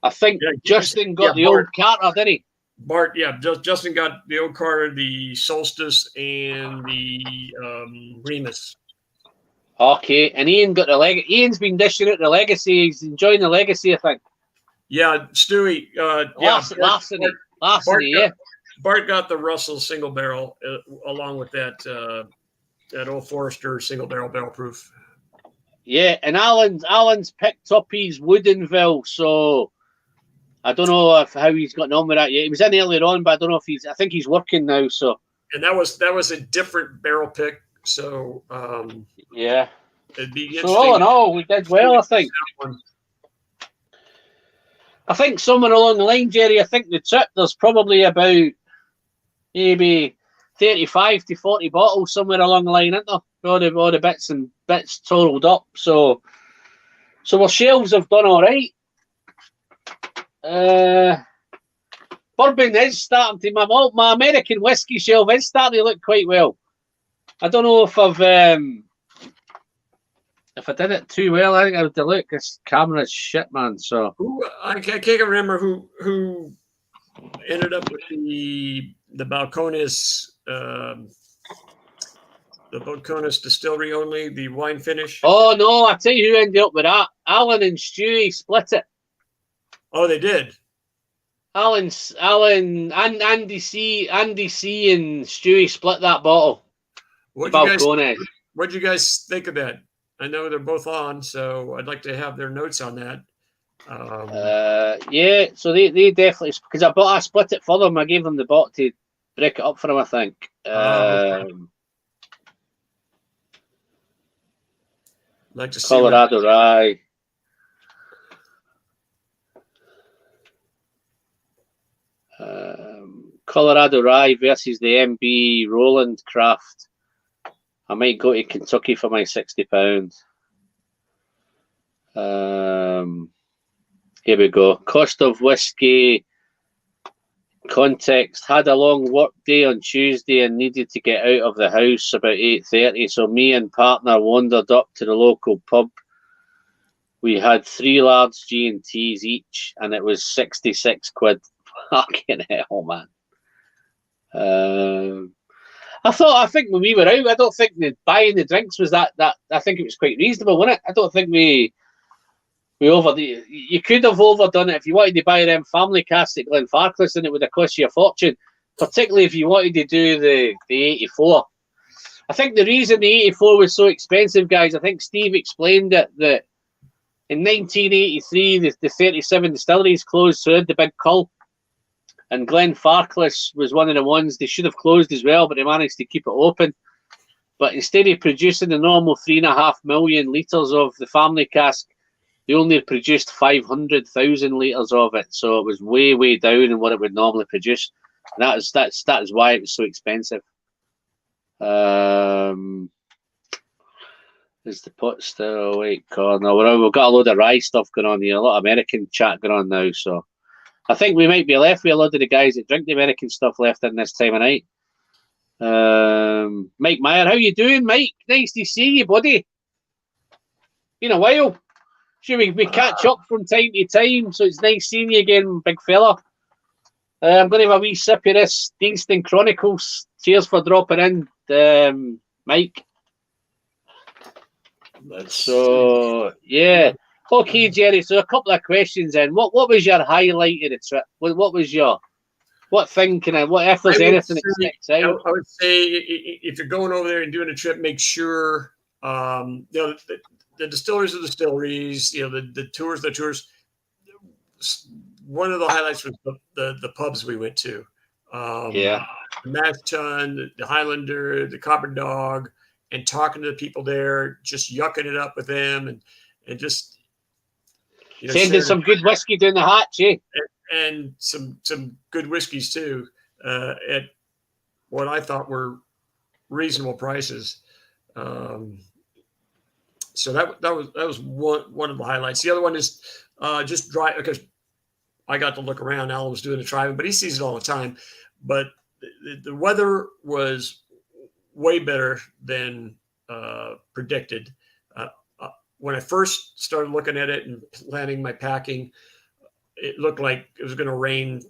I think Justin got the Old Carter, didn't he? Bart, Justin got the Old Carter, the Solstice, and the Remus. Okay, and Ian got the Legacy. Ian's been dishing out the Legacy. He's enjoying the Legacy, I think. Yeah, Stewie. Larceny, Bart got the Russell single barrel along with that Old Forester single barrel proof. Yeah, and Alan's picked up his Woodenville, so I don't know how he's gotten on with that yet. He was in earlier on, but I don't know if I think he's working now. So, and that was a different barrel pick. So, yeah, it'd be interesting. So all in all, we did well, I think. I think somewhere along the line, Jerry, I think the trip there's probably about maybe 35 to 40 bottles somewhere along the line, isn't there? All the bits totaled up. So our shelves have done all right. Bourbon is starting to my American whiskey shelf is starting to look quite well. I don't know if I did it too well. I think I would look. This camera's shit, man. So I can't remember who ended up with the Balcones distillery only, the wine finish. Oh no, I tell you who ended up with that. Alan and Stewie split it. Oh, they did. Alan and Andy C and Stewie split that bottle. What'd you guys think of that? I know they're both on, so I'd like to have their notes on that. Yeah, so they definitely, because I split it for them. I gave them the bottle to break it up for them, I think. Like to see Colorado Rye. Colorado Rye versus the MB Roland Craft. I might go to Kentucky for my £60. Here we go. Cost of whiskey. Context: had a long work day on Tuesday and needed to get out of the house about 8:30, so me and partner wandered up to the local pub. We had 3 large G&Ts each, and it was 66 quid. Fucking hell, man. I think when we were out, I don't think the buying the drinks was that. I think it was quite reasonable, wasn't it? I don't think we you could have overdone it if you wanted to buy them family casks at Glenfarclas, and it would have cost you a fortune, particularly if you wanted to do the 84. I think the reason the 84 was so expensive, guys, I think Steve explained it, that in 1983 the 37 distilleries closed, so they had the big cull, and Glenfarclas was one of the ones they should have closed as well, but they managed to keep it open. But instead of producing the normal 3.5 million litres of the family cask, they only produced 500,000 litres of it, so it was way down in what it would normally produce. And that is why it was so expensive. Is the pot still awake? No, we've got a load of rye stuff going on here, a lot of American chat going on now, so I think we might be left with a lot of the guys that drink the American stuff left in this time of night. Mike Meyer, how you doing, Mike? Nice to see you, buddy. Been a while. Sure, we catch up from time to time, so it's nice seeing you again, big fella. I'm going to have a wee sip of this Deanston Chronicles. Cheers for dropping in, Mike. So, yeah. Okay, Jerry, so a couple of questions then. What was your highlight of the trip? What was your... What thing can what if there's anything that sticks out? I would say if you're going over there and doing a trip, make sure the distilleries are distilleries, the tours. One of the highlights was the pubs we went to. The Mash Tun, the Highlander, the Copper Dog, and talking to the people there, just yucking it up with them, and just sending some good whiskey down the hatch, eh? And some good whiskeys too, at what I thought were reasonable prices. So that was one of the highlights. The other one is just dry, because I got to look around. Alan was doing the driving, but he sees it all the time. But the weather was way better than predicted. When I first started looking at it and planning my packing, it looked like it was going to rain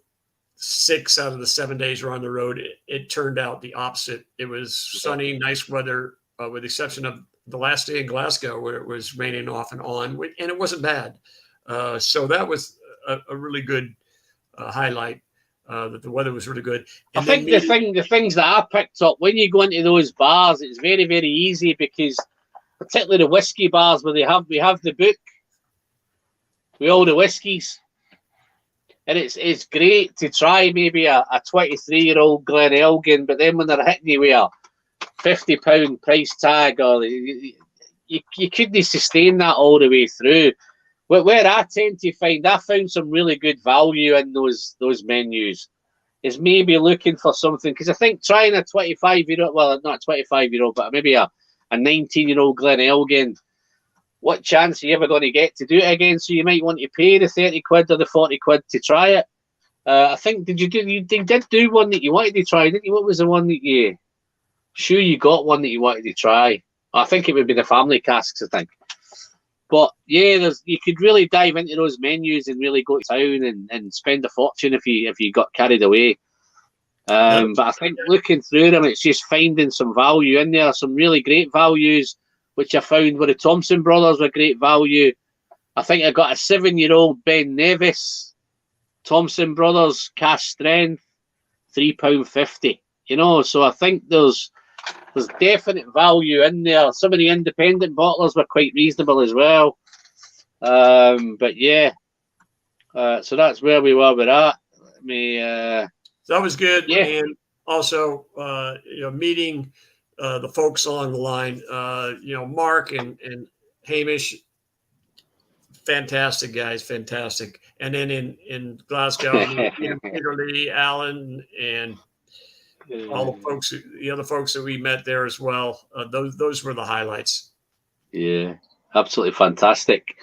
6 out of the 7 days we're on the road. It turned out the opposite. It was sunny, nice weather, with the exception of the last day in Glasgow where it was raining off and on, and it wasn't bad. So that was a really good highlight, that the weather was really good. And I think the things that I picked up, when you go into those bars, it's very, very easy, because particularly the whiskey bars where we have the book with all the whiskies. And it's great to try maybe a 23-year-old GlenAllachie, but then when they're hitting you with a £50 price tag, or you couldn't sustain that all the way through. Where I tend to find, I found some really good value in those menus, is maybe looking for something, because I think trying a 25-year-old, well, not a 25-year-old, but maybe a 19-year-old GlenAllachie, what chance are you ever going to get to do it again? So you might want to pay the 30 quid or the 40 quid to try it. I think, you did do one that you wanted to try, didn't you? What was the one that you got one that you wanted to try? I think it would be the family casks, I think. But yeah, you could really dive into those menus and really go to town and spend a fortune if you got carried away. But I think looking through them, it's just finding some value in there, some really great values, which I found were the Thompson brothers were great value. I think I got a 7-year-old Ben Nevis Thompson brothers cask strength, £3.50. So I think there's definite value in there. Some of the independent bottlers were quite reasonable as well. But yeah, so that's where we were with that. So that was good. Yeah. And also, meeting the folks along the line, Mark and Hamish, fantastic guys, fantastic. And then in Glasgow, Peter Lee, Alan, and all the folks, the other folks that we met there as well. Those were the highlights. Yeah, absolutely fantastic.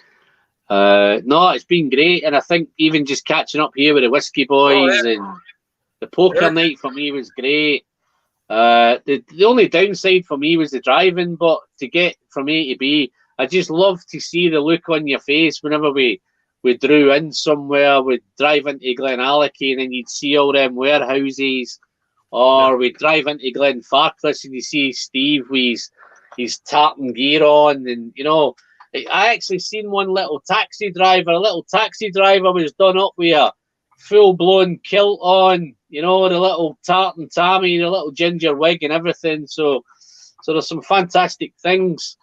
No, it's been great, and I think even just catching up here with the Whiskey Boys and the poker night for me was great. The only downside for me was the driving, but to get from A to B, I just love to see the look on your face whenever we drew in somewhere. We'd drive into GlenAllachie and then you'd see all them warehouses, or we'd drive into Glenfarclas and you see Steve with his tartan gear on, and you know, I actually seen one little taxi driver. A little taxi driver was done up with a full-blown kilt on, you know, the little tartan tammy, the little ginger wig and everything. So there's some fantastic things.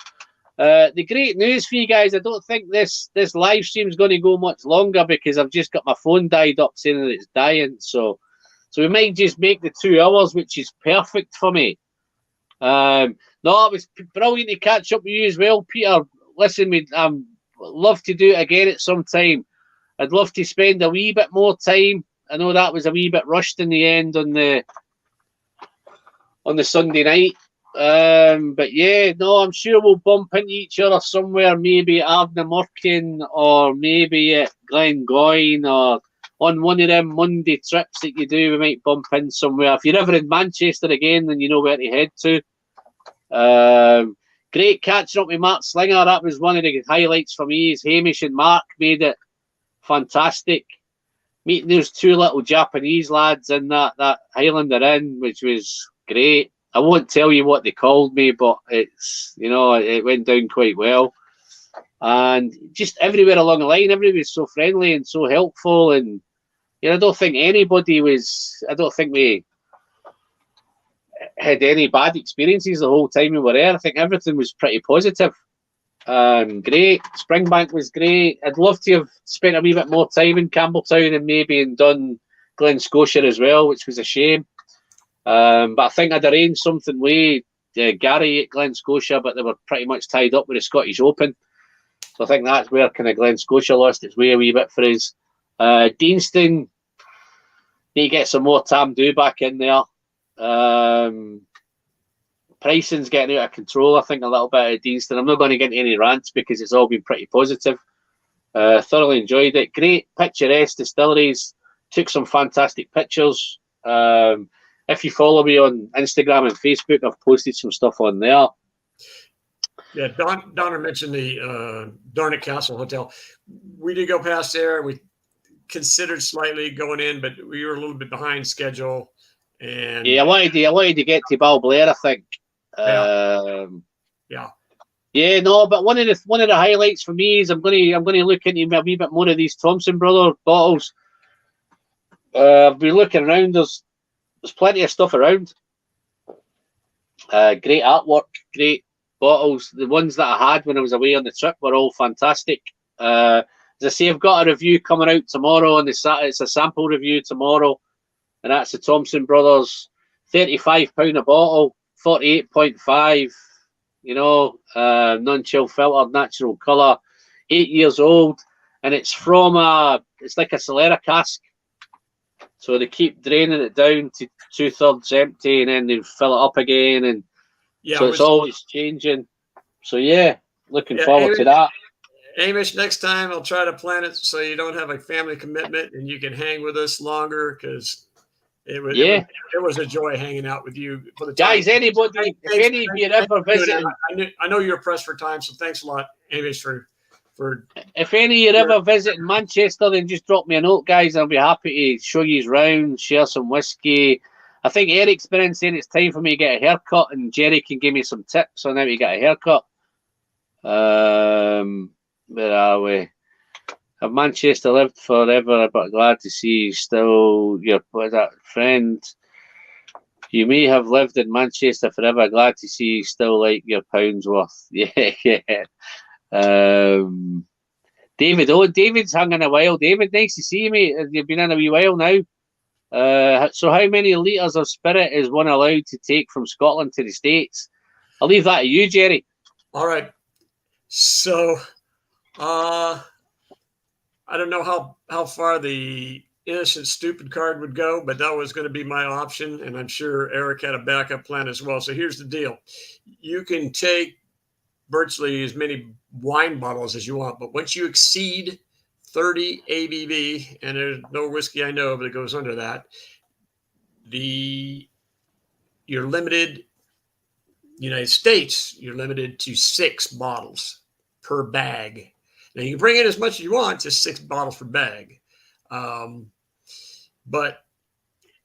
The great news for you guys, I don't think this live stream is going to go much longer because I've just got my phone died up saying that it's dying. So we might just make the 2 hours, which is perfect for me. No, it was brilliant to catch up with you as well, Peter. Listen, I'd love to do it again at some time. I'd love to spend a wee bit more time. I know that was a wee bit rushed in the end on the Sunday night. But yeah, no, I'm sure we'll bump into each other somewhere, maybe at Ardnamurchan or maybe at Glengoyne or on one of them Monday trips that you do. We might bump in somewhere. If you're ever in Manchester again, then you know where to head to. Great catching up with Mark Slinger. That was one of the highlights for me. Is Hamish and Mark made it fantastic. Meeting those 2 little Japanese lads in that Highlander Inn, which was great. I won't tell you what they called me, but it's, you know, it went down quite well. And just everywhere along the line, everybody was so friendly and so helpful. And you know, I don't think we had any bad experiences the whole time we were there. I think everything was pretty positive. Great. Springbank was great. I'd love to have spent a wee bit more time in Campbeltown and maybe done Glen Scotia as well, which was a shame. But I think I'd arranged something with Gary at Glen Scotia, but they were pretty much tied up with the Scottish Open. So I think that's where kind of Glen Scotia lost its way a wee bit for us. Deanston, need to get some more Tamdhu back in there. Pricing's getting out of control, I think, a little bit at Deanston. I'm not going to get into any rants because it's all been pretty positive. Thoroughly enjoyed it. Great picturesque distilleries. Took some fantastic pictures. If you follow me on Instagram and Facebook, I've posted some stuff on there. Yeah, Donner mentioned the Darnett Castle Hotel. We did go past there. We considered slightly going in, but we were a little bit behind schedule. And yeah, I wanted to get to Balblair, I think. Yeah, no, but one of the highlights for me is I'm going to look into a wee bit more of these Thompson Brother bottles. I've been looking around. There's plenty of stuff around. Great artwork, great bottles. The ones that I had when I was away on the trip were all fantastic. As I say, I've got a review coming out tomorrow on it's a sample review tomorrow, and that's the Thompson Brothers, £35 a bottle, 48.5. You know, non-chill filtered, natural colour, 8 years old, and it's from it's like a Solera cask. So they keep draining it down to 2/3 empty, and then they fill it up again, and so it's always changing. So yeah, looking forward to that. Hamish, next time I'll try to plan it so you don't have a family commitment and you can hang with us longer, because it was a joy hanging out with you. For the guys, anybody, if any of you ever visit, I know you're pressed for time, so thanks a lot, Hamish, for. If any of you ever visit Manchester, then just drop me a note, guys. I'll be happy to show you around, share some whiskey. I think Eric's been saying it's time for me to get a haircut, and Jerry can give me some tips on how to get a haircut. Where are we? Have Manchester lived forever, but glad to see you still. Your friend. You may have lived in Manchester forever. Glad to see you still like your pounds worth. Yeah. David, David's hanging a while. David, nice to see you, mate. You've been in a wee while now. So how many litres of spirit is one allowed to take from Scotland to the States? I'll leave that to you, Jerry. All right. So I don't know how far the innocent stupid card would go, but that was going to be my option, and I'm sure Eric had a backup plan as well. So here's the deal: you can take virtually as many wine bottles as you want, but once you exceed 30 ABV, and there's no whiskey I know of that goes under that, you're limited. United States, you're limited to 6 bottles per bag. Now you can bring in as much as you want, just 6 bottles per bag. But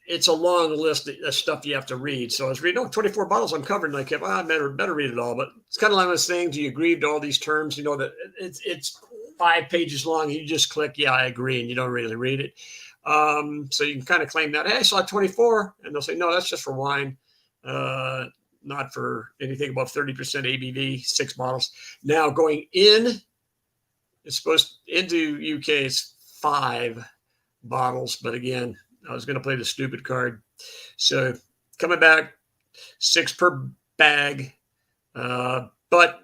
it's a long list of stuff you have to read. So I was reading, 24 bottles I'm covered, and I kept, I better read it all. But it's kind of like I was saying, do you agree to all these terms? That it's 5 pages long. You just click, yeah, I agree, and you don't really read it. So you can kind of claim that, hey, I saw 24, and they'll say, no, that's just for wine. Not for anything above 30% ABV, 6 bottles. Now going in, into UK, it's 5 bottles. But again, I was going to play the stupid card. So coming back, 6 per bag. But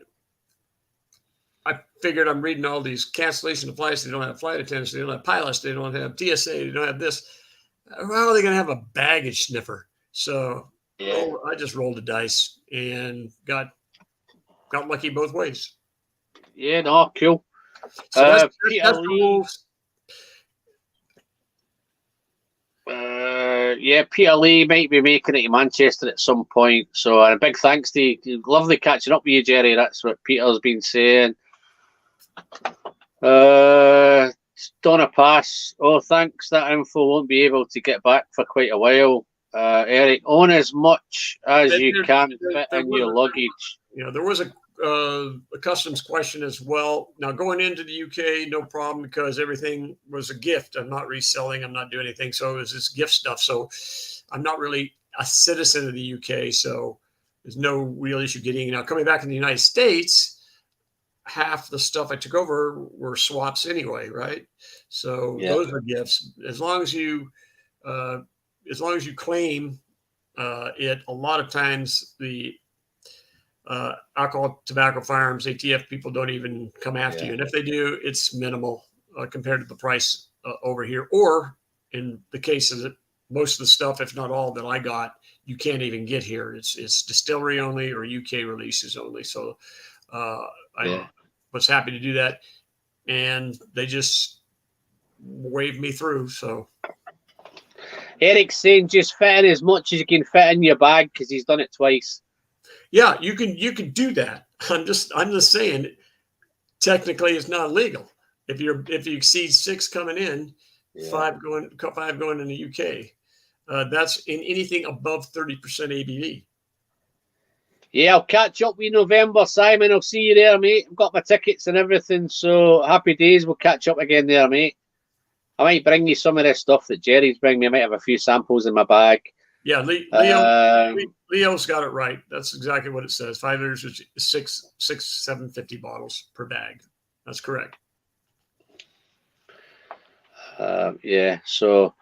I figured I'm reading all these cancellation of flights. They don't have flight attendants. They don't have pilots. They don't have TSA. They don't have this. How are they going to have a baggage sniffer? So I just rolled the dice and got lucky both ways. Yeah, no, cool. So that's the rules. Peter Lee might be making it to Manchester at some point. So a big thanks to you. Lovely catching up with you, Jerry. That's what Peter's been saying. Donna Pass. Oh, thanks. That info won't be able to get back for quite a while. Eric, own as much as you can fit in your luggage. There was a customs question as well. Now going into the UK, no problem, because everything was a gift. I'm not reselling. I'm not doing anything. So it was this gift stuff. So I'm not really a citizen of the UK. So there's no real issue getting. Now coming back in the United States, half the stuff I took over were swaps anyway, right? So those are gifts. As long as you claim it, a lot of times the alcohol, tobacco, firearms, ATF people don't even come after you. And if they do, it's minimal compared to the price over here. Or in the case of most of the stuff, if not all that I got, you can't even get here. It's distillery only or UK releases only. So I was happy to do that. And they just waved me through. So Eric's saying just fit in as much as you can fit in your bag because he's done it twice. Yeah, you can do that. I'm just saying, technically, it's not illegal. If you exceed 6 coming in, 5 going in the UK. That's in anything above 30% ABV. Yeah, I'll catch up with you November, Simon. I'll see you there, mate. I've got my tickets and everything, so happy days. We'll catch up again there, mate. I might bring you some of this stuff that Jerry's bringing me. I might have a few samples in my bag. Yeah, Leo's got it right. That's exactly what it says. 5 liters, which is 750 bottles per bag. That's correct. So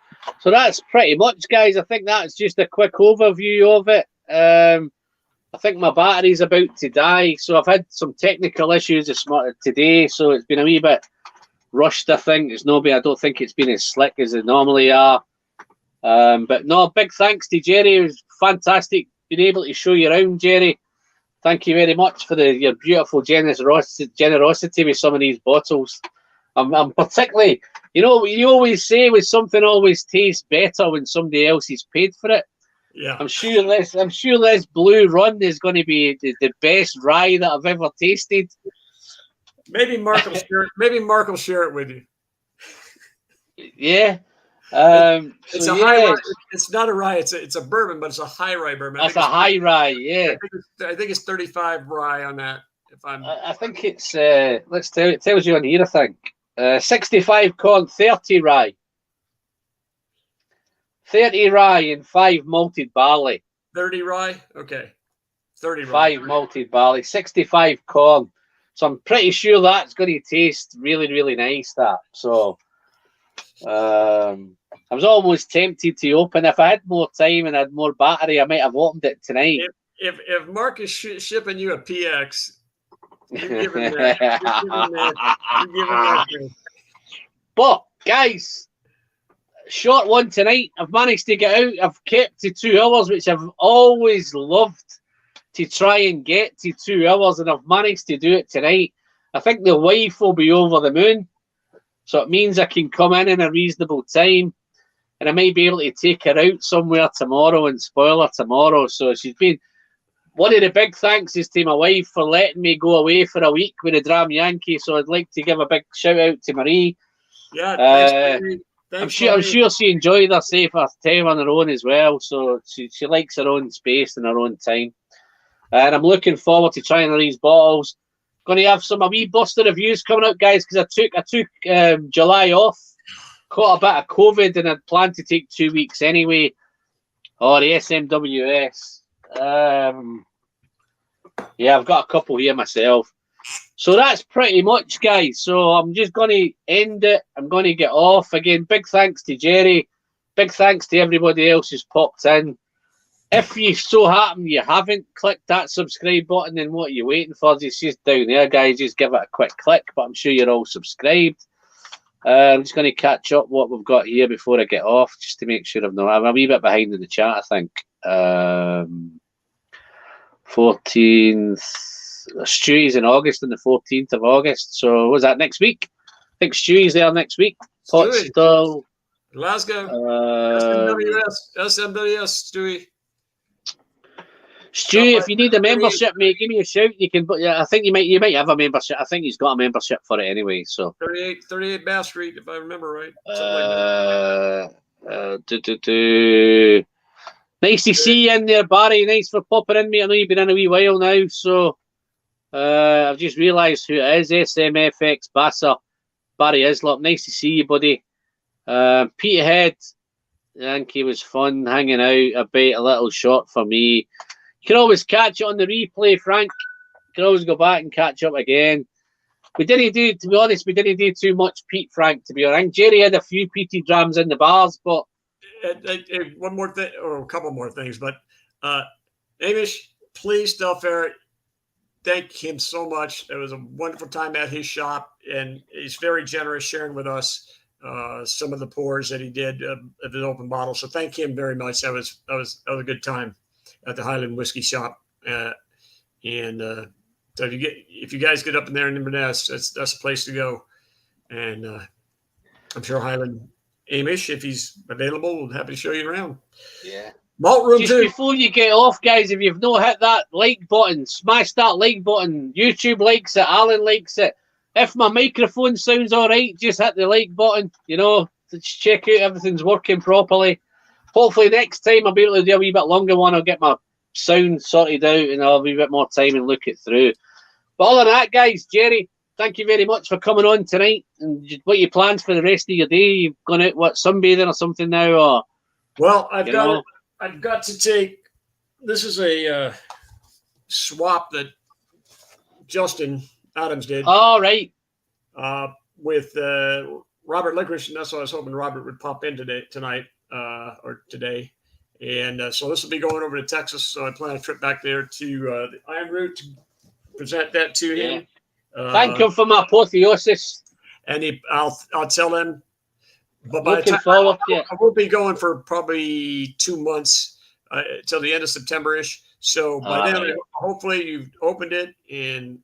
that's pretty much, guys. I think that's just a quick overview of it. I think my battery's about to die, so I've had some technical issues today, so it's been a wee bit rushed. I think I don't think it's been as slick as it normally are. But no, big thanks to Jerry. It was fantastic being able to show you around, Jerry. Thank you very much for your beautiful generosity with some of these bottles. I'm particularly, you always say with something always tastes better when somebody else has paid for it. Yeah, I'm sure this Blue Run is going to be the best rye that I've ever tasted. Maybe Mark will share it. Maybe Mark will share it with you. Yeah. It's a high rye. It's not a rye. It's a bourbon, but it's a high rye bourbon. That's a high rye. Yeah. I think it's 35 rye on that. I think it's it tells you on here. I think 65 corn, 30 rye. 30 rye and 5 malted barley. 30 rye? Okay. 30 rye. 5 malted barley, 65 corn. So I'm pretty sure that's going to taste really, really nice, that. So I was almost tempted to open. If I had more time and had more battery, I might have opened it tonight. If Mark is shipping you a PX, You give him that. You give him that. But, guys, short one tonight. I've managed to get out. I've kept to 2 hours, which I've always loved to try and get to 2 hours, and I've managed to do it tonight. I think the wife will be over the moon, so it means I can come in a reasonable time, and I might be able to take her out somewhere tomorrow and spoil her tomorrow. So she's been... One of the big thanks is to my wife for letting me go away for a week with the DRAM Yankee, so I'd like to give a big shout-out to Marie. Yeah, I'm sure she enjoyed her safer time on her own as well, so she likes her own space and her own time. And I'm looking forward to trying these bottles. Going to have a wee bust of reviews coming out, guys, because I took July off, caught a bit of COVID, and I'd planned to take 2 weeks anyway. Oh, the SMWS. Yeah, I've got a couple here myself. So that's pretty much, guys. So I'm just going to end it. I'm going to get off. Again, big thanks to Jerry. Big thanks to everybody else who's popped in. If you so happen you haven't clicked that subscribe button, then what are you waiting for? It's just down there, guys. Just give it a quick click, but I'm sure you're all subscribed. I'm just going to catch up what we've got here before I get off, just to make sure I'm a wee bit behind in the chat, I think. 14th... Stewie's in August, on the 14th of August. So was that next week? I think Stewie's there next week. Potstill. Glasgow. SMWS, Stewie. Stewie, if you need a membership, mate, give me a shout. You can, but yeah, I think you might have a membership. I think he's got a membership for it anyway. So 38 Bath Street, if I remember right. Nice to see you in there, Barry. Nice for popping in, mate. I know you've been in a wee while now, so I've just realised who it is. SMFX Basser, Barry Islop. Nice to see you, buddy. Peterhead, Yankee was fun hanging out. A little short for me. You can always catch it on the replay, Frank. You can always go back and catch up again. We didn't do, to be honest, we didn't do too much Pete, Frank, to be honest. I think Jerry had a few Petey drams in the bars, but one more thing, or a couple more things, but Amish, please tell Ferret, thank him so much. It was a wonderful time at his shop, and he's very generous sharing with us some of the pours that he did of the open bottle. So thank him very much. That was a good time at the Highland Whiskey Shop. So if you guys get up in there in Inverness, that's the place to go. And I'm sure Highland Amish, if he's available, we'll happy to show you around. Yeah. Malt room just too. Before you get off, guys, if you've not hit that like button, smash that like button. YouTube likes it. Alan likes it. If my microphone sounds all right, just hit the like button. You know, to check out everything's working properly. Hopefully next time I'll be able to do a wee bit longer one. I'll get my sound sorted out and I'll have a wee bit more time and look it through. But other than that, guys, Jerry, thank you very much for coming on tonight. And what your plans for the rest of your day? You've gone out, sunbathing or something now? Or well, I've got to take. This is a swap that Justin Adams did. All right. With Robert Licorice, and that's what I was hoping Robert would pop in tonight or today. And so this will be going over to Texas. So I plan a trip back there to the Iron Root to present that to him. Thank him for my apotheosis. And I'll tell him. But by looking the time, forward, I will be going for probably 2 months till the end of September-ish. So by then, hopefully you've opened it and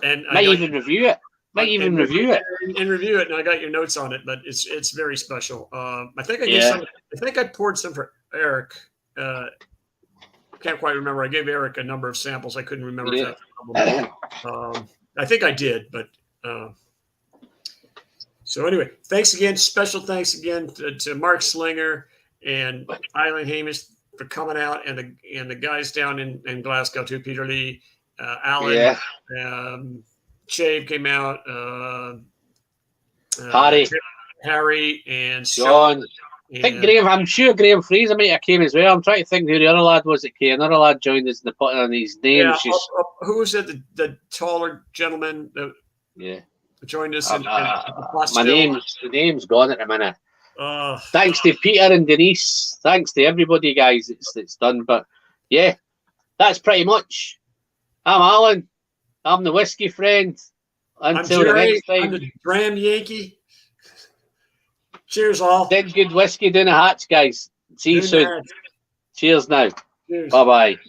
might even review it. And review it, and I got your notes on it. But it's very special. I think I gave some. I think I poured some for Eric. Can't quite remember. I gave Eric a number of samples. I couldn't remember. Yeah. I think I did, but. So anyway, thanks again. Special thanks again to Mark Slinger and Eileen Hamish for coming out, and the guys down in Glasgow too. Peter Lee, Alan, Shave came out. Harry, and John. I think Graham. I'm sure Graham Fraser might have came as well. I'm trying to think who the other lad was that came. Another lad joined us in the putting on his names. Yeah, who was it? The taller gentleman that joined us. The name's gone at the minute. Thanks to Peter and Denise. Thanks to everybody, guys. It's done. But yeah, that's pretty much I'm Alan. I'm the whiskey friend. Until the next time. I'm the DRAM Yankee. Cheers, all. Dead good whiskey down the hatch, guys. See you soon. Cheers now. Cheers. Bye-bye.